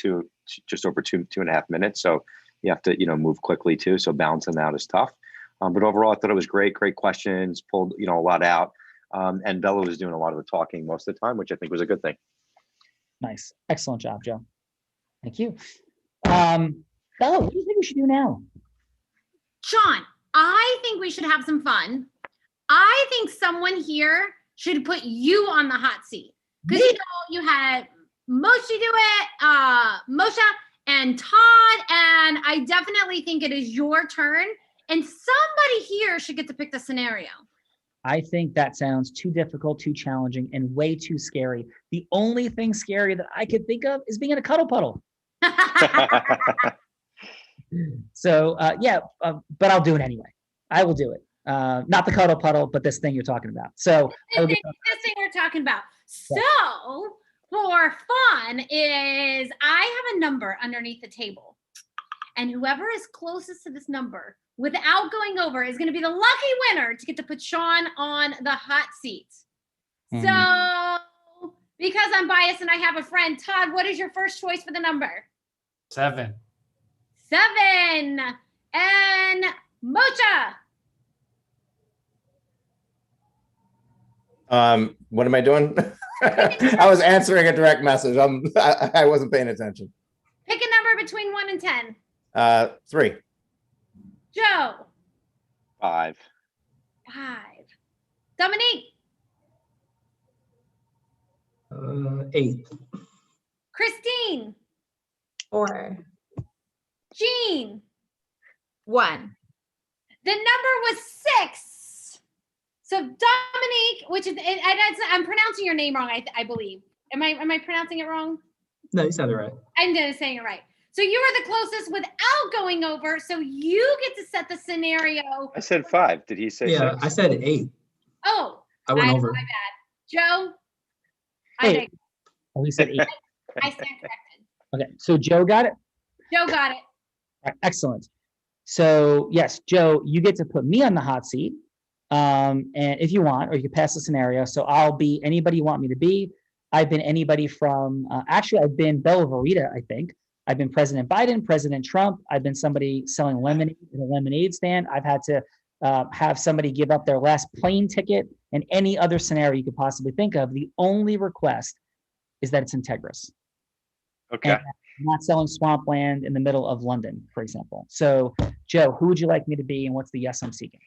just over 2.5 minutes, so you have to, move quickly too. So balancing that is tough. But overall, I thought it was great questions, pulled, a lot out. And Bella was doing a lot of the talking most of the time, which I think was a good thing. Nice. Excellent job, Joe. Thank you. Bella, what do you think we should do now? Sean, I think we should have some fun. I think someone here should put you on the hot seat. Because, you had Moshe do it, Moshe and Todd, and I definitely think it is your turn. And somebody here should get to pick the scenario. I think that sounds too difficult, too challenging, and way too scary. The only thing scary that I could think of is being in a cuddle puddle. So, but I'll do it anyway. I will do it. Not the cuddle puddle, but this thing you're talking about. So this thing we're talking about. So for fun is I have a number underneath the table. And whoever is closest to this number without going over is going to be the lucky winner to get to put Sean on the hot seat. So because I'm biased and I have a friend, Todd, what is your first choice for the number? 7. 7. And Mocha. What am I doing? I was answering a direct message. I wasn't paying attention. Pick a number between 1 and 10. 3. Joe. 5. 5. Dominique. 8. Christine. 4. Jean. 1. The number was 6. So Dominique, which is, I'm pronouncing your name wrong, I believe. Am I pronouncing it wrong? No, you said it right. I'm saying it right. So you were the closest without going over. So you get to set the scenario. I said 5. Did he say 6? I said 8. Oh, I went over. My bad. Joe? Hey. Oh, he said 8. I stand corrected. Okay, so Joe got it? Joe got it. All right, excellent. So yes, Joe, you get to put me on the hot seat, and if you want, or you can pass the scenario. So I'll be anybody you want me to be. I've been anybody from, actually, I've been Bella Verita, I think. I've been President Biden, President Trump. I've been somebody selling lemonade in a lemonade stand. I've had to have somebody give up their last plane ticket, and any other scenario you could possibly think of. The only request is that it's integrous. Okay. And not selling swampland in the middle of London, for example. So, Joe, who would you like me to be, and what's the yes I'm seeking?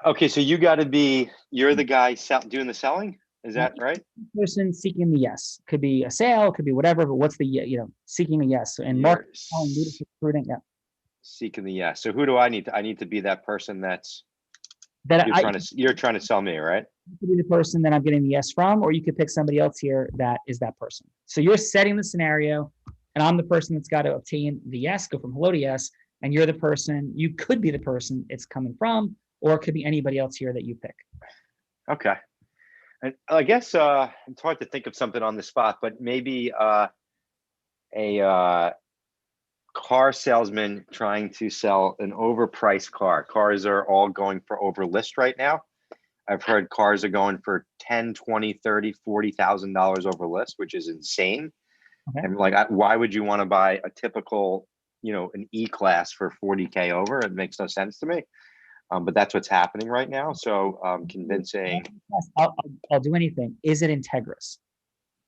Okay, so you're the guy doing the selling? Is that right? Person seeking the yes. Could be a sale, could be whatever, but what's the, seeking a yes. And marketing, leadership, recruiting, yeah. Seeking the yes. So who do I need to? I need to be that person you're trying to sell me, right? You could be the person that I'm getting the yes from, or you could pick somebody else here that is that person. So you're setting the scenario, and I'm the person that's got to obtain the yes, go from hello to yes, and you could be the person it's coming from, or it could be anybody else here that you pick. Okay. And I guess it's hard to think of something on the spot, but maybe a car salesman trying to sell an overpriced car. Cars are all going for over list right now. I've heard cars are going for $10, $20, $30, $40,000 over list, which is insane. Okay. And why would you want to buy a typical, an E-Class for $40K over? It makes no sense to me. But that's what's happening right now. So convincing. I'll do anything. Is it integrous?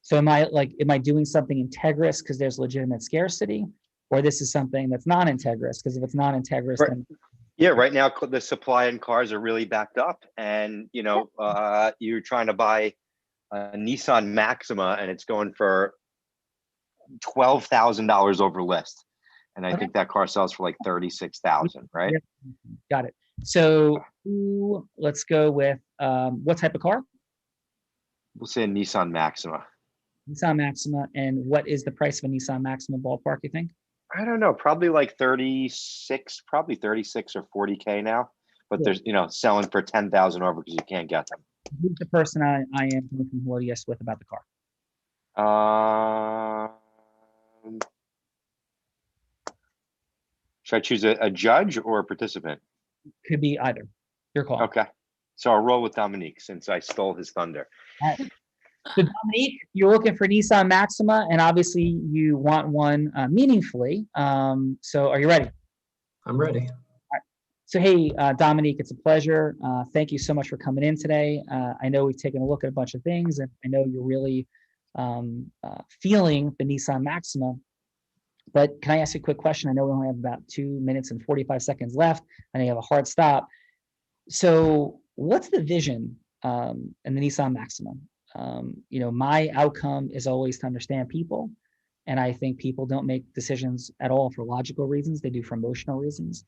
So am I doing something integrous because there's legitimate scarcity, or this is something that's non-integrous? Because if it's non-integrous, then right now the supply in cars are really backed up, and you're trying to buy a Nissan Maxima and it's going for $12,000 over list, and I think that car sells for like $36,000, right? Got it. So let's go with what type of car? We'll say a Nissan Maxima. Nissan Maxima, and what is the price of a Nissan Maxima ballpark, you think? I don't know, probably like 36 or 40K now, but there's, selling for 10,000 over because you can't get them. Who's the person I am going from hello to yes with about the car? Should I choose a judge or a participant? Could be either. Your call. Okay. So I'll roll with Dominique since I stole his thunder. All right. So Dominique, you're looking for Nissan Maxima, and obviously you want one meaningfully. So are you ready? I'm ready. All right. So hey, Dominique, it's a pleasure. Thank you so much for coming in today. I know we've taken a look at a bunch of things, and I know you're really feeling the Nissan Maxima. But can I ask you a quick question? I know we only have about 2 minutes and 45 seconds left, and you have a hard stop. So what's the vision in the Nissan Maxima? My outcome is always to understand people. And I think people don't make decisions at all for logical reasons. They do for emotional reasons.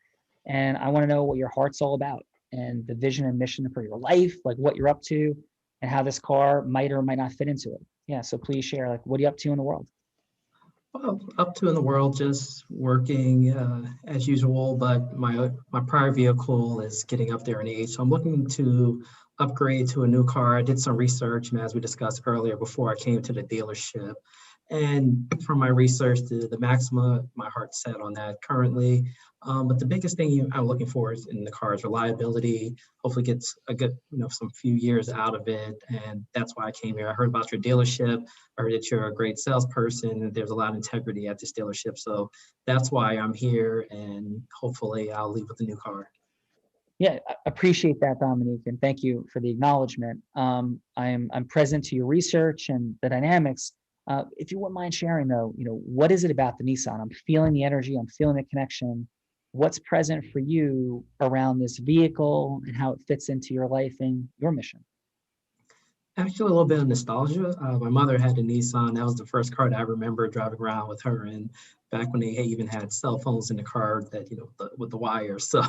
And I want to know what your heart's all about and the vision and mission for your life, like what you're up to and how this car might or might not fit into it. Yeah. So please share, what are you up to in the world? Well, up to in the world, just working as usual, but my prior vehicle is getting up there in age. So I'm looking to upgrade to a new car. I did some research, as we discussed earlier, before I came to the dealership. And from my research, the Maxima, my heart's set on that currently. But the biggest thing I'm looking for is in the car is reliability. Hopefully gets a good, some few years out of it. And that's why I came here. I heard about your dealership. I heard that you're a great salesperson and there's a lot of integrity at this dealership. So that's why I'm here, and hopefully I'll leave with a new car. Yeah, I appreciate that, Dominique, and thank you for the acknowledgement. I'm present to your research and the dynamics. If you wouldn't mind sharing, though, what is it about the Nissan? I'm feeling the energy. I'm feeling the connection. What's present for you around this vehicle and how it fits into your life and your mission? Actually, a little bit of nostalgia. My mother had a Nissan. That was the first car that I remember driving around with her in, back when they even had cell phones in the car that, with the wires. So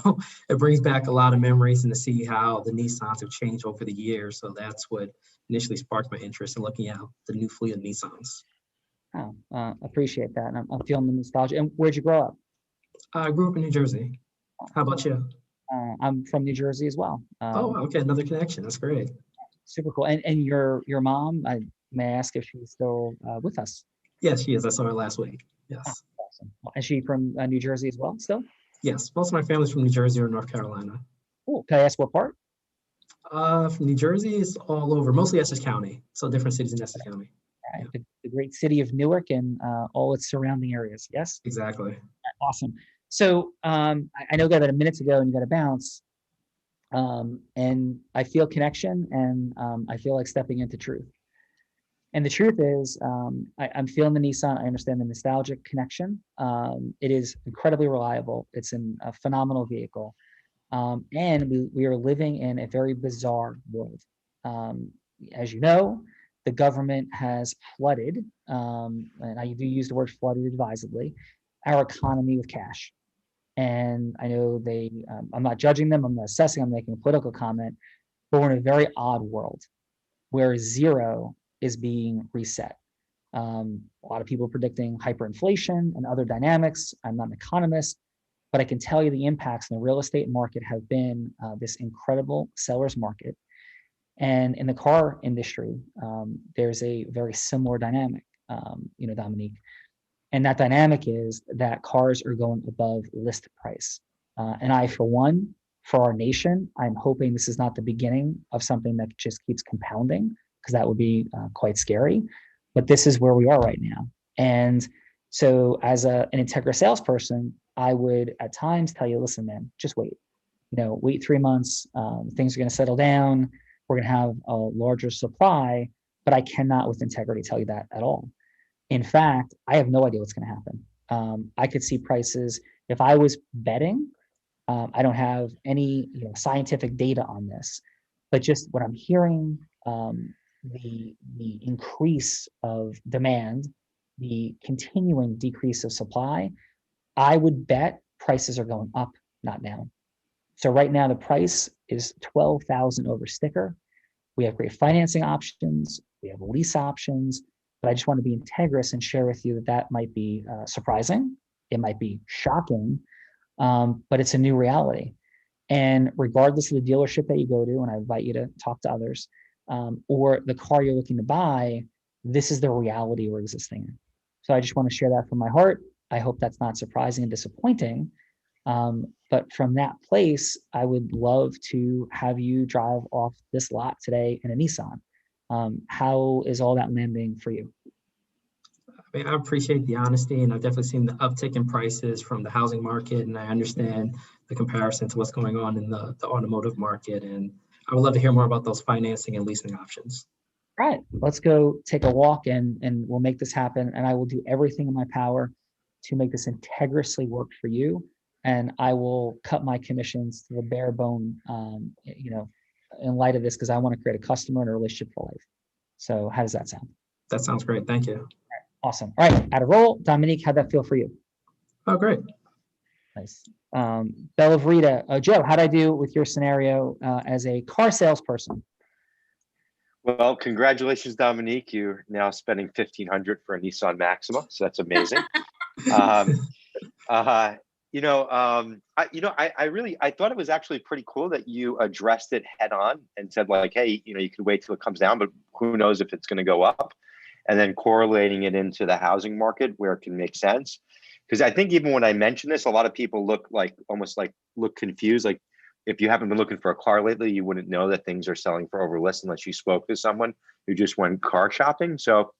it brings back a lot of memories, and to see how the Nissans have changed over the years. So that's what initially sparked my interest in looking at the new fleet of Nissans. Oh, appreciate that. And I'm feeling the nostalgia. And where'd you grow up? I grew up in New Jersey. How about you? I'm from New Jersey as well. Oh, okay, another connection. That's great. Super cool. And your mom, may I ask if she's still with us? Yes, she is. I saw her last week. Yes. Oh, awesome. Is she from New Jersey as well still? Yes, most of my family's from New Jersey or North Carolina. Cool. Can I ask what part? From New Jersey, it's all over, mostly Essex County. So different cities in Essex County. All right. The great city of Newark and all its surrounding areas. Yes? Exactly. Awesome. So I know we got about a minute to go and you got to bounce. And I feel connection, and I feel like stepping into truth. And the truth is, I'm feeling the Nissan. I understand the nostalgic connection. It is incredibly reliable. It's a phenomenal vehicle. And we are living in a very bizarre world. As you know, the government has flooded, and I do use the word flooded advisedly, our economy with cash. And I know I'm not judging them, I'm not assessing, I'm making a political comment, but we're in a very odd world where zero is being reset. A lot of people are predicting hyperinflation and other dynamics. I'm not an economist, but I can tell you the impacts in the real estate market have been this incredible seller's market. And in the car industry, there's a very similar dynamic, Dominique. And that dynamic is that cars are going above list price. And I, for one, for our nation, I'm hoping this is not the beginning of something that just keeps compounding, because that would be quite scary. But this is where we are right now. And so as an Integra salesperson, I would at times tell you, listen, man, just wait. Wait 3 months. Things are going to settle down. We're going to have a larger supply. But I cannot with integrity tell you that at all. In fact, I have no idea what's going to happen. I could see prices, if I was betting, I don't have any scientific data on this, but just what I'm hearing, the increase of demand, the continuing decrease of supply, I would bet prices are going up, not down. So right now the price is $12,000 over sticker. We have great financing options. We have lease options. But I just want to be integrous and share with you that might be surprising. It might be shocking, but it's a new reality. And regardless of the dealership that you go to, and I invite you to talk to others, or the car you're looking to buy, this is the reality we're existing in. So I just want to share that from my heart. I hope that's not surprising and disappointing. But from that place, I would love to have you drive off this lot today in a Nissan. How is all that landing for you? I appreciate the honesty, and I've definitely seen the uptick in prices from the housing market, and I understand the comparison to what's going on in the automotive market. And I would love to hear more about those financing and leasing options. All right, let's go take a walk and we'll make this happen. And I will do everything in my power to make this integriously work for you. And I will cut my commissions to the bare bone, in light of this, because I want to create a customer and a relationship for life. So how does that sound? That sounds great. Thank you. All right, awesome. All right, at a roll, Dominique, how'd that feel for you? Oh, great. Nice. Belle of Rita, Joe, how'd I do with your scenario as a car salesperson? Well, congratulations, Dominique. You're now spending $1,500 for a Nissan Maxima, so that's amazing. I thought it was actually pretty cool that you addressed it head on and said, like, hey, you can wait till it comes down, but who knows if it's going to go up, and then correlating it into the housing market where it can make sense. Because I think even when I mention this, a lot of people look confused. Like, if you haven't been looking for a car lately, you wouldn't know that things are selling for over list unless you spoke to someone who just went car shopping. So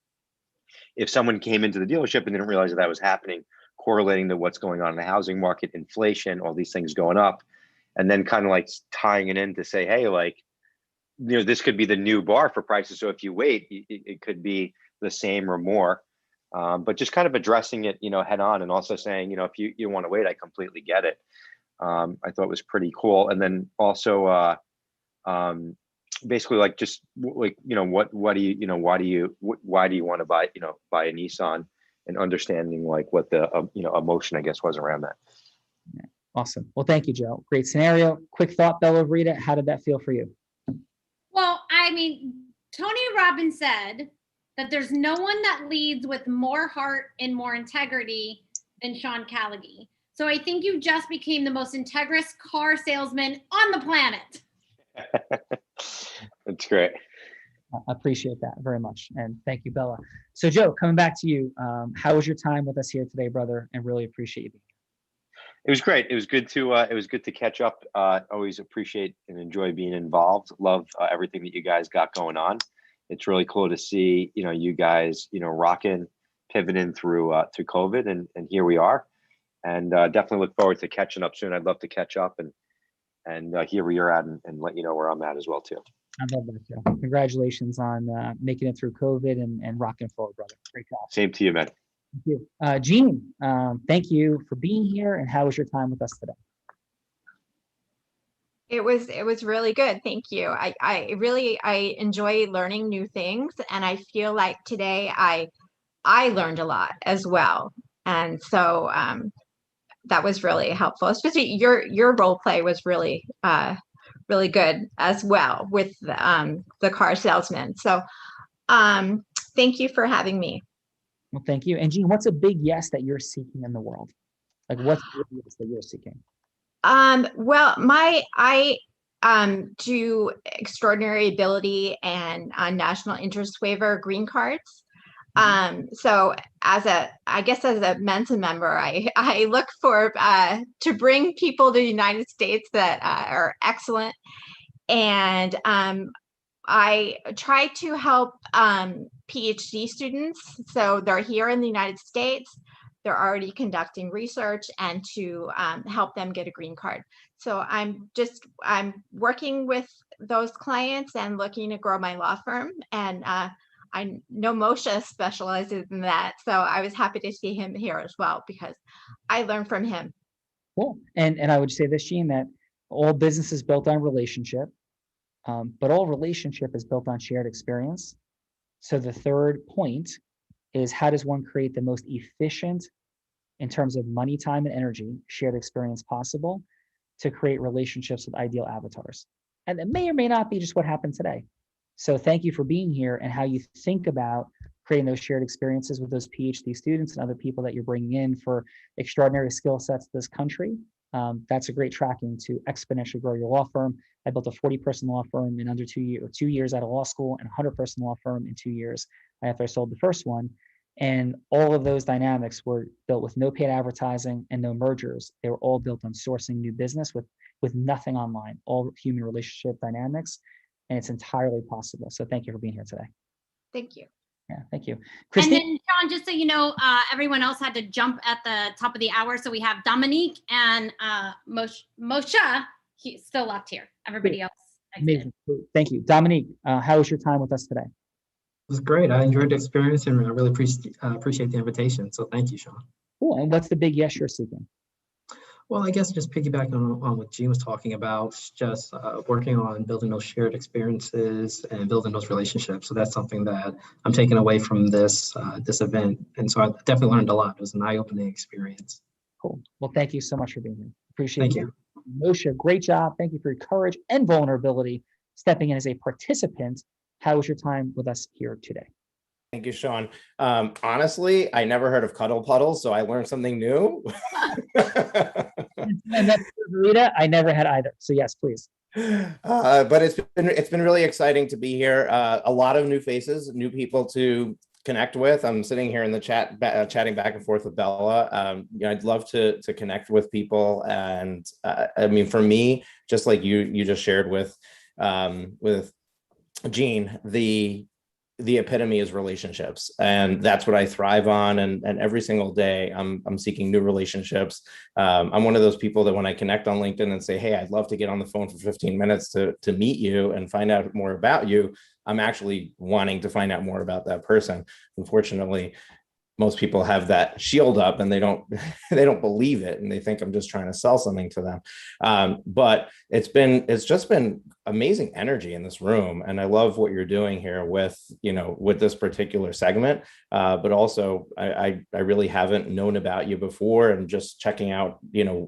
if someone came into the dealership and didn't realize that was happening, correlating to what's going on in the housing market, inflation, all these things going up, and then kind of like tying it in to say, hey, this could be the new bar for prices. So if you wait, it could be the same or more. But just kind of addressing it, head on, and also saying, if you want to wait, I completely get it. I thought it was pretty cool. And then also basically like just like, what do you, why do you want to buy, buy a Nissan, and understanding like what the, emotion, I guess, was around that. Awesome. Well, thank you, Joe. Great scenario. Quick thought, Bella, Rita, how did that feel for you? Well, I mean, Tony Robbins said that there's no one that leads with more heart and more integrity than Sean Callagy. So I think you just became the most integrous car salesman on the planet. That's great. I appreciate that very much. And thank you, Bella. So Joe, coming back to you, how was your time with us here today, brother? And really appreciate you being here. It was great. It was good to catch up. Always appreciate and enjoy being involved. Love everything that you guys got going on. It's really cool to see, you guys, rocking, pivoting through COVID, and here we are. And definitely look forward to catching up soon. I'd love to catch up and hear where you're at and let you know where I'm at as well too. I love that, Joe. Congratulations on making it through COVID and rocking forward, brother. Great job. Same to you, man. Thank you. Gene, thank you for being here. And how was your time with us today? It was really good. Thank you. I enjoy learning new things, and I feel like today I learned a lot as well. And so that was really helpful. Especially your role play was really really good as well with the car salesman. So thank you for having me. Well, thank you. And Gene, what's a big yes that you're seeking in the world? Like what's the big yes that you're seeking? Well, I do extraordinary ability and national interest waiver green cards. So as a Mensa member, I look for to bring people to the United States that are excellent, and I try to help PhD students. So they're here in the United States. They're already conducting research, and to help them get a green card. So I'm working with those clients and looking to grow my law firm. And I know Moshe specializes in that. So I was happy to see him here as well, because I learned from him. Cool. And I would say this, Gene, that all business is built on relationship, but all relationship is built on shared experience. So the third point is, how does one create the most efficient, in terms of money, time, and energy, shared experience possible to create relationships with ideal avatars? And it may or may not be just what happened today. So thank you for being here, and how you think about creating those shared experiences with those PhD students and other people that you're bringing in for extraordinary skill sets to this country. That's a great tracking to exponentially grow your law firm. I built a 40-person law firm in under 2 years out of law school, and a 100-person law firm in 2 years after I sold the first one. And all of those dynamics were built with no paid advertising and no mergers. They were all built on sourcing new business with nothing online, all human relationship dynamics, and it's entirely possible. So thank you for being here today. Thank you. Yeah, thank you. Christine? And then, Sean, just so you know, everyone else had to jump at the top of the hour. So we have Dominique and Moshe, he's still left here. Everybody else. Amazing. Thank you. Dominique, how was your time with us today? It was great. I enjoyed the experience, and I really appreciate the invitation. So thank you, Sean. Cool. And what's the big yes you're seeking? Well, I guess just piggybacking on what Gene was talking about, just working on building those shared experiences and building those relationships. So that's something that I'm taking away from this event. And so I definitely learned a lot. It was an eye-opening experience. Cool. Well, thank you so much for being here. Appreciate it. Thank you. Moshe, great job. Thank you for your courage and vulnerability, stepping in as a participant. How was your time with us here today? Thank you, Sean. Honestly, I never heard of cuddle puddles, so I learned something new. And that's Rita, I never had either. So yes, please. But it's been really exciting to be here. A lot of new faces, new people to connect with. I'm sitting here in the chat, chatting back and forth with Bella. I'd love to connect with people, and I mean, for me, just like you just shared with Gene, the epitome is relationships, and that's what I thrive on. And every single day I'm seeking new relationships. I'm one of those people that when I connect on LinkedIn and say, hey, I'd love to get on the phone for 15 minutes to meet you and find out more about you, I'm actually wanting to find out more about that person. Unfortunately, most people have that shield up and they don't they don't believe it, and they think I'm just trying to sell something to them. But it's just been amazing energy in this room, and I love what you're doing here with with this particular segment. But also I really haven't known about you before, and just checking out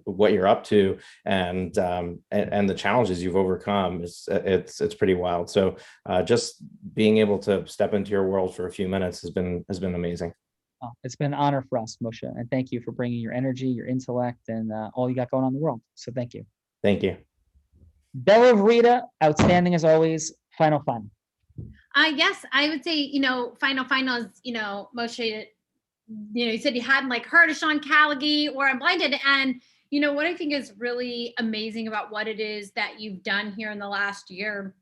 what you're up to, and the challenges you've overcome it's pretty wild. So just being able to step into your world for a few minutes has been amazing. Oh, it's been an honor for us, Moshe, and thank you for bringing your energy, your intellect, and all you got going on in the world. So thank you. Thank you. Bella Rita, outstanding as always. Final. Yes, I would say, final is, Moshe, you said you hadn't heard of Sean Callaghy or Unblinded. And, what I think is really amazing about what it is that you've done here in the last year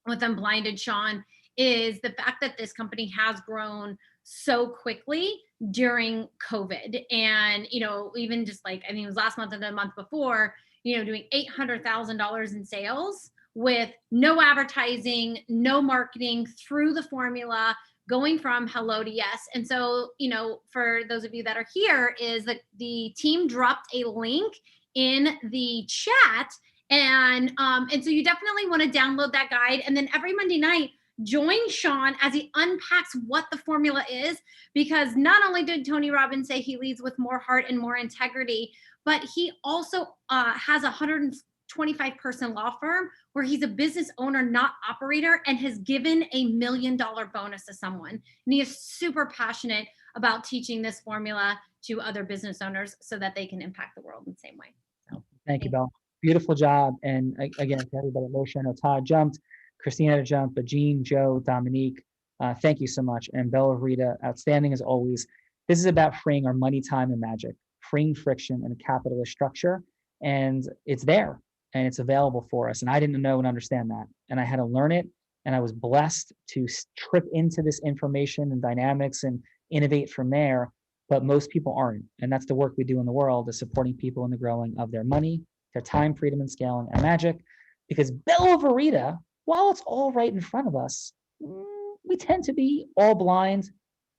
with Unblinded, Sean, is the fact that this company has grown so quickly during COVID. And, even just I think it was last month and the month before, doing $800,000 in sales with no advertising, no marketing, through the formula, going from hello to yes. And so, for those of you that are here, is that the team dropped a link in the chat. And so you definitely want to download that guide. And then every Monday night, join Sean as he unpacks what the formula is, because not only did Tony Robbins say he leads with more heart and more integrity, but he also has a 125 person law firm where he's a business owner, not operator, and has given $1 million bonus to someone. And he is super passionate about teaching this formula to other business owners so that they can impact the world in the same way. So, thank you, Belle. Beautiful job. And again, to everybody, Moshe, I know Todd jumped, Christina had to jump, but Jean, Joe, Dominique, thank you so much. And Bella Rita, outstanding as always. This is about freeing our money, time, and magic, freeing friction in a capitalist structure. And it's there and it's available for us. And I didn't know and understand that. And I had to learn it. And I was blessed to trip into this information and dynamics and innovate from there. But most people aren't. And that's the work we do in the world, is supporting people in the growing of their money, their time, freedom, and scaling and magic. Because Bella Rita, while it's all right in front of us, we tend to be all blind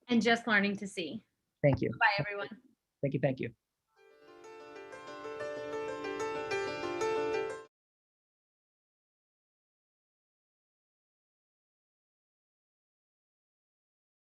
and just learning to see. Thank you. Bye, everyone. Thank you.